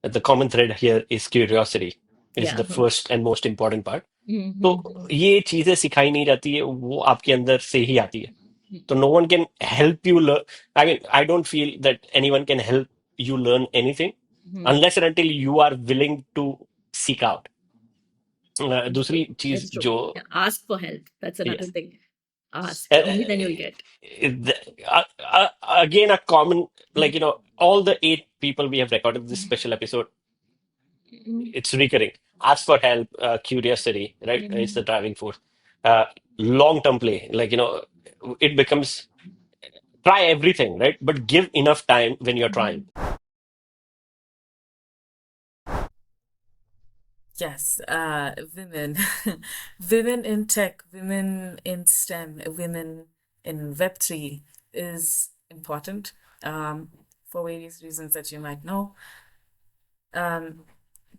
the common thread here is curiosity. It is Yeah. the first and most important part. Mhm. तो ये चीजें सिखाई नहीं जाती है, वो आपके अंदर से ही आती है. तो no one can help you learn. I mean, I don't feel that anyone can help you learn anything unless and until you are willing to seek out. दूसरी चीज It's true. जो Yeah, ask for help. That's another yes, thing. Ask. Only then you'll get. Again, a common, like, all the 8 people we have recorded this special episode, it's recurring. Ask for help, curiosity, right? It's the driving force. Long-term play, like, it becomes try everything, right? But give enough time when you're trying. Yes, women, women in tech, women in STEM, women in Web3 is important for various reasons that you might know.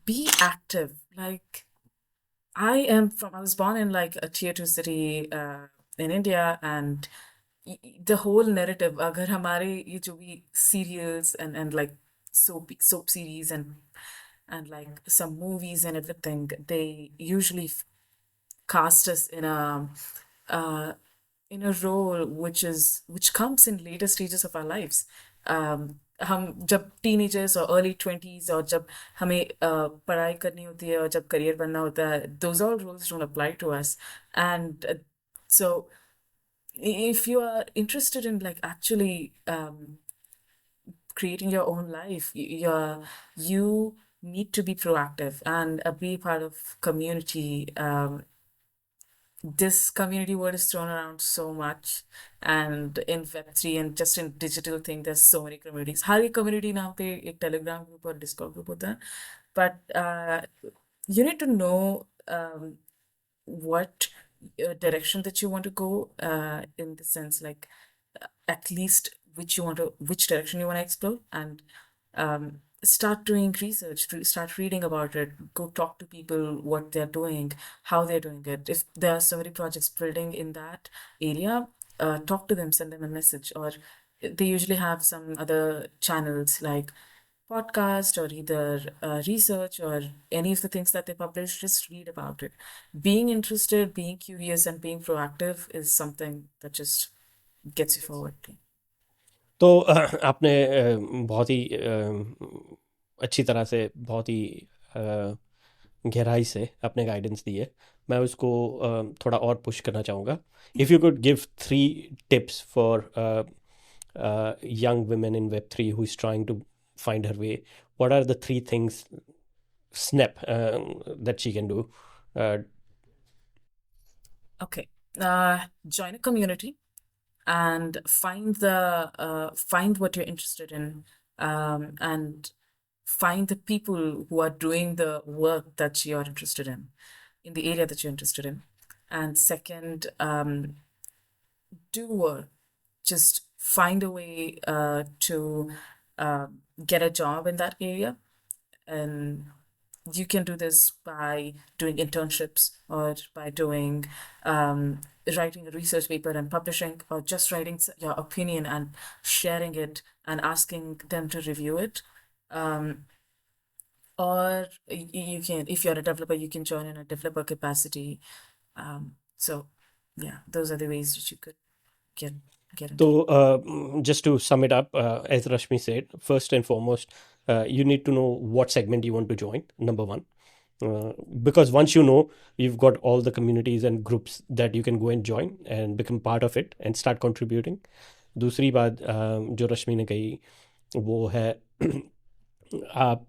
Be active. Like, I was born in like a tier 2 city in India, and the whole narrative, agar hamare ye jo bhi serials and like soap series and like some movies and everything, they usually cast us uh, in a role which comes in later stages of our lives. हम जब teenagers और early 20s और जब हमें पढ़ाई करनी होती है और जब करियर बनना होता है, those all roles don't apply to us. And so if you are interested in like actually creating your own life, you need to be proactive and be part of community. This community word is thrown around so much, and in Web3 and just in digital thing, there's so many communities. हर एक community नाम पे एक Telegram group और Discord group होता है, but you need to know what direction that you want to go, in the sense like at least which direction you want to explore, and start doing research, start reading about it, go talk to people what they're doing, how they're doing it. If there are so many projects building in that area, talk to them, send them a message, or they usually have some other channels like podcast or either research or any of the things that they publish. Just read about it. Being interested, being curious, and being proactive is something that just gets you forward. तो आपने बहुत ही अच्छी तरह से, बहुत ही गहराई से अपने गाइडेंस दी है. मैं उसको थोड़ा और पुश करना चाहूँगा. If you could give 3 tips for young women in Web3 who is trying to find her way, what are the 3 things that she can do? Okay. Join a community. and find what you're interested in, and find the people who are doing the work that you're interested in the area that you're interested in. And second, do work. Just find a way to get a job in that area. And you can do this by doing internships, or by doing writing a research paper and publishing, or just writing your opinion and sharing it and asking them to review it. Or you can, if you're a developer, you can join in a developer capacity. So yeah, those are the ways that you could get into So just to sum it up, as Rashmi said, first and foremost, you need to know what segment you want to join, number one. Because once you know, you've got all the communities and groups that you can go and join and become part of it and start contributing. दूसरी बात जो रश्मि ने कही वो है आप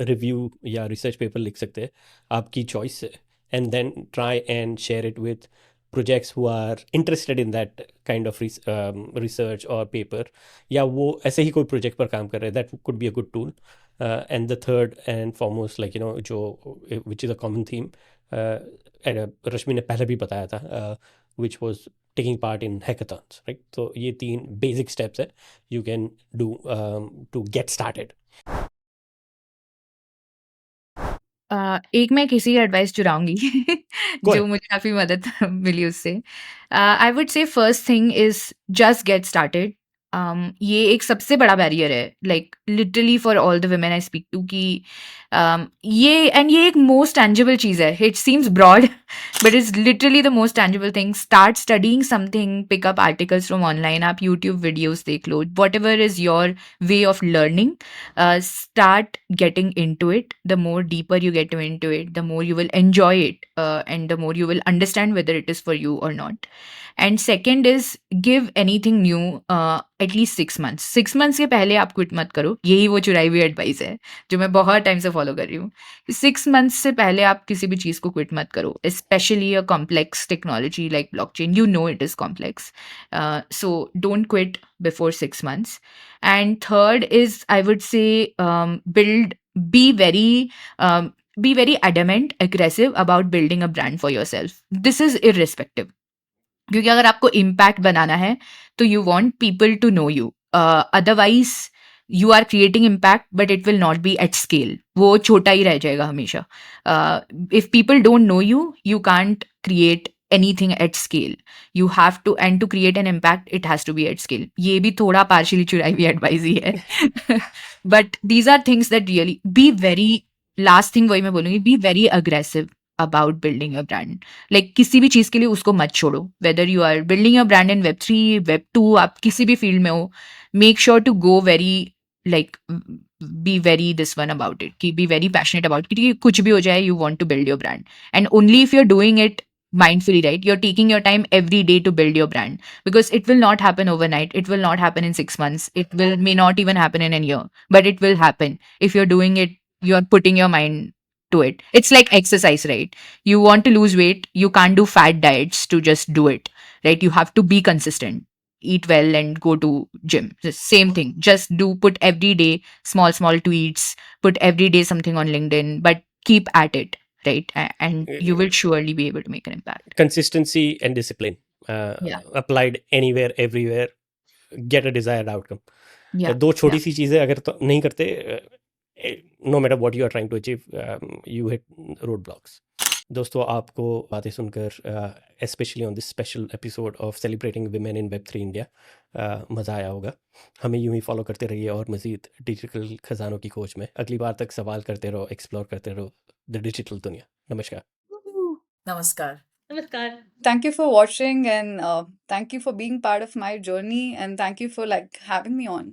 review या research paper लिख सकते हैं आपकी चॉइस से, and then try and share it with projects who are interested in that kind of research or paper, या वो ऐसे ही कोई project पर काम कर रहे हैं, that could be a good tool. And the third and foremost, like जो which is a common theme, रश्मि ने पहले भी बताया था, which was taking part in hackathons, right? So ये 3 basic steps है you can do to get started. एक मैं किसी की एडवाइस चुराऊंगी Go जो ahead. मुझे काफ़ी मदद मिली उससे. I would say first thing is just get started. ये एक सबसे बड़ा बैरियर है, like literally for all the women I speak to, कि ये एक मोस्ट टैंजिबल चीज़ है. It seems broad but it's literally the most tangible thing. Start studying something, pick up articles from online, आप यूट्यूब वीडियोस देख लो, what ever is your way of learning. Start getting into it. The more deeper you get into it, the more you will enjoy it, and the more you will understand whether it is for you or not. And second is give anything new at least 6 months. 6 months के पहले आप quit मत करो. यही वो चुराई हुई advice है जो मैं बहुत टाइम से फॉलो कर रही हूँ. 6 months से पहले आप किसी भी चीज़ को क्विट मत करो, specially a complex technology like blockchain. You know it is complex. So don't quit before 6 months. And third is, I would say, be very adamant, aggressive about building a brand for yourself. This is irrespective. क्योंकि अगर आपको impact बनाना है तो you want people to know you. Otherwise, you are creating impact, but it will not be at scale. वो छोटा ही रह जाएगा हमेशा. If people don't know you, you can't create anything at scale. You have to, and to create an impact, it has to be at scale. ये भी थोड़ा partially चुराई हुई एडवाइस ही है. But these are things that really be very, last thing वही मैं बोलूँगी, be very aggressive about building a brand. Like किसी भी चीज़ के लिए उसको मत छोड़ो. Whether you are building a brand in Web3, Web2, आप किसी भी फील्ड में हो, make sure to go very, like, be very this one about it, कि be very passionate about it, कि कुछ भी हो जाए, you want to build your brand. And only if you're doing it mindfully, right, you're taking your time every day to build your brand, because it will not happen overnight. It will not happen in 6 months. It may not even happen in a year, but it will happen. If you're doing it, you're putting your mind to it. It's like exercise, right? You want to lose weight, you can't do fat diets to just do it, right? You have to be consistent, eat well and go to gym. The same thing. Just put every day small tweets, put every day something on LinkedIn, but keep at it, right? And you will surely be able to make an impact. Consistency and discipline, Yeah. applied anywhere, everywhere, get a desired outcome. Yeah. दो छोटी सी चीज़ें अगर तो नहीं करते, no matter what you are trying to achieve, you hit roadblocks. दोस्तों, आपको बातें सुनकर specially on this special episode of celebrating women in web 3 India मज़ा आया होगा. हमें यूं ही फॉलो करते रहिए और मज़ीद डिजिटल खजानों की खोज में. अगली बार तक सवाल करते रहो, एक्सप्लोर करते रहो द डिजिटल दुनिया. नमस्कार. Namaskar. Namaskar. Thank you for watching, and thank you for being part of my journey, and thank you for like having me on.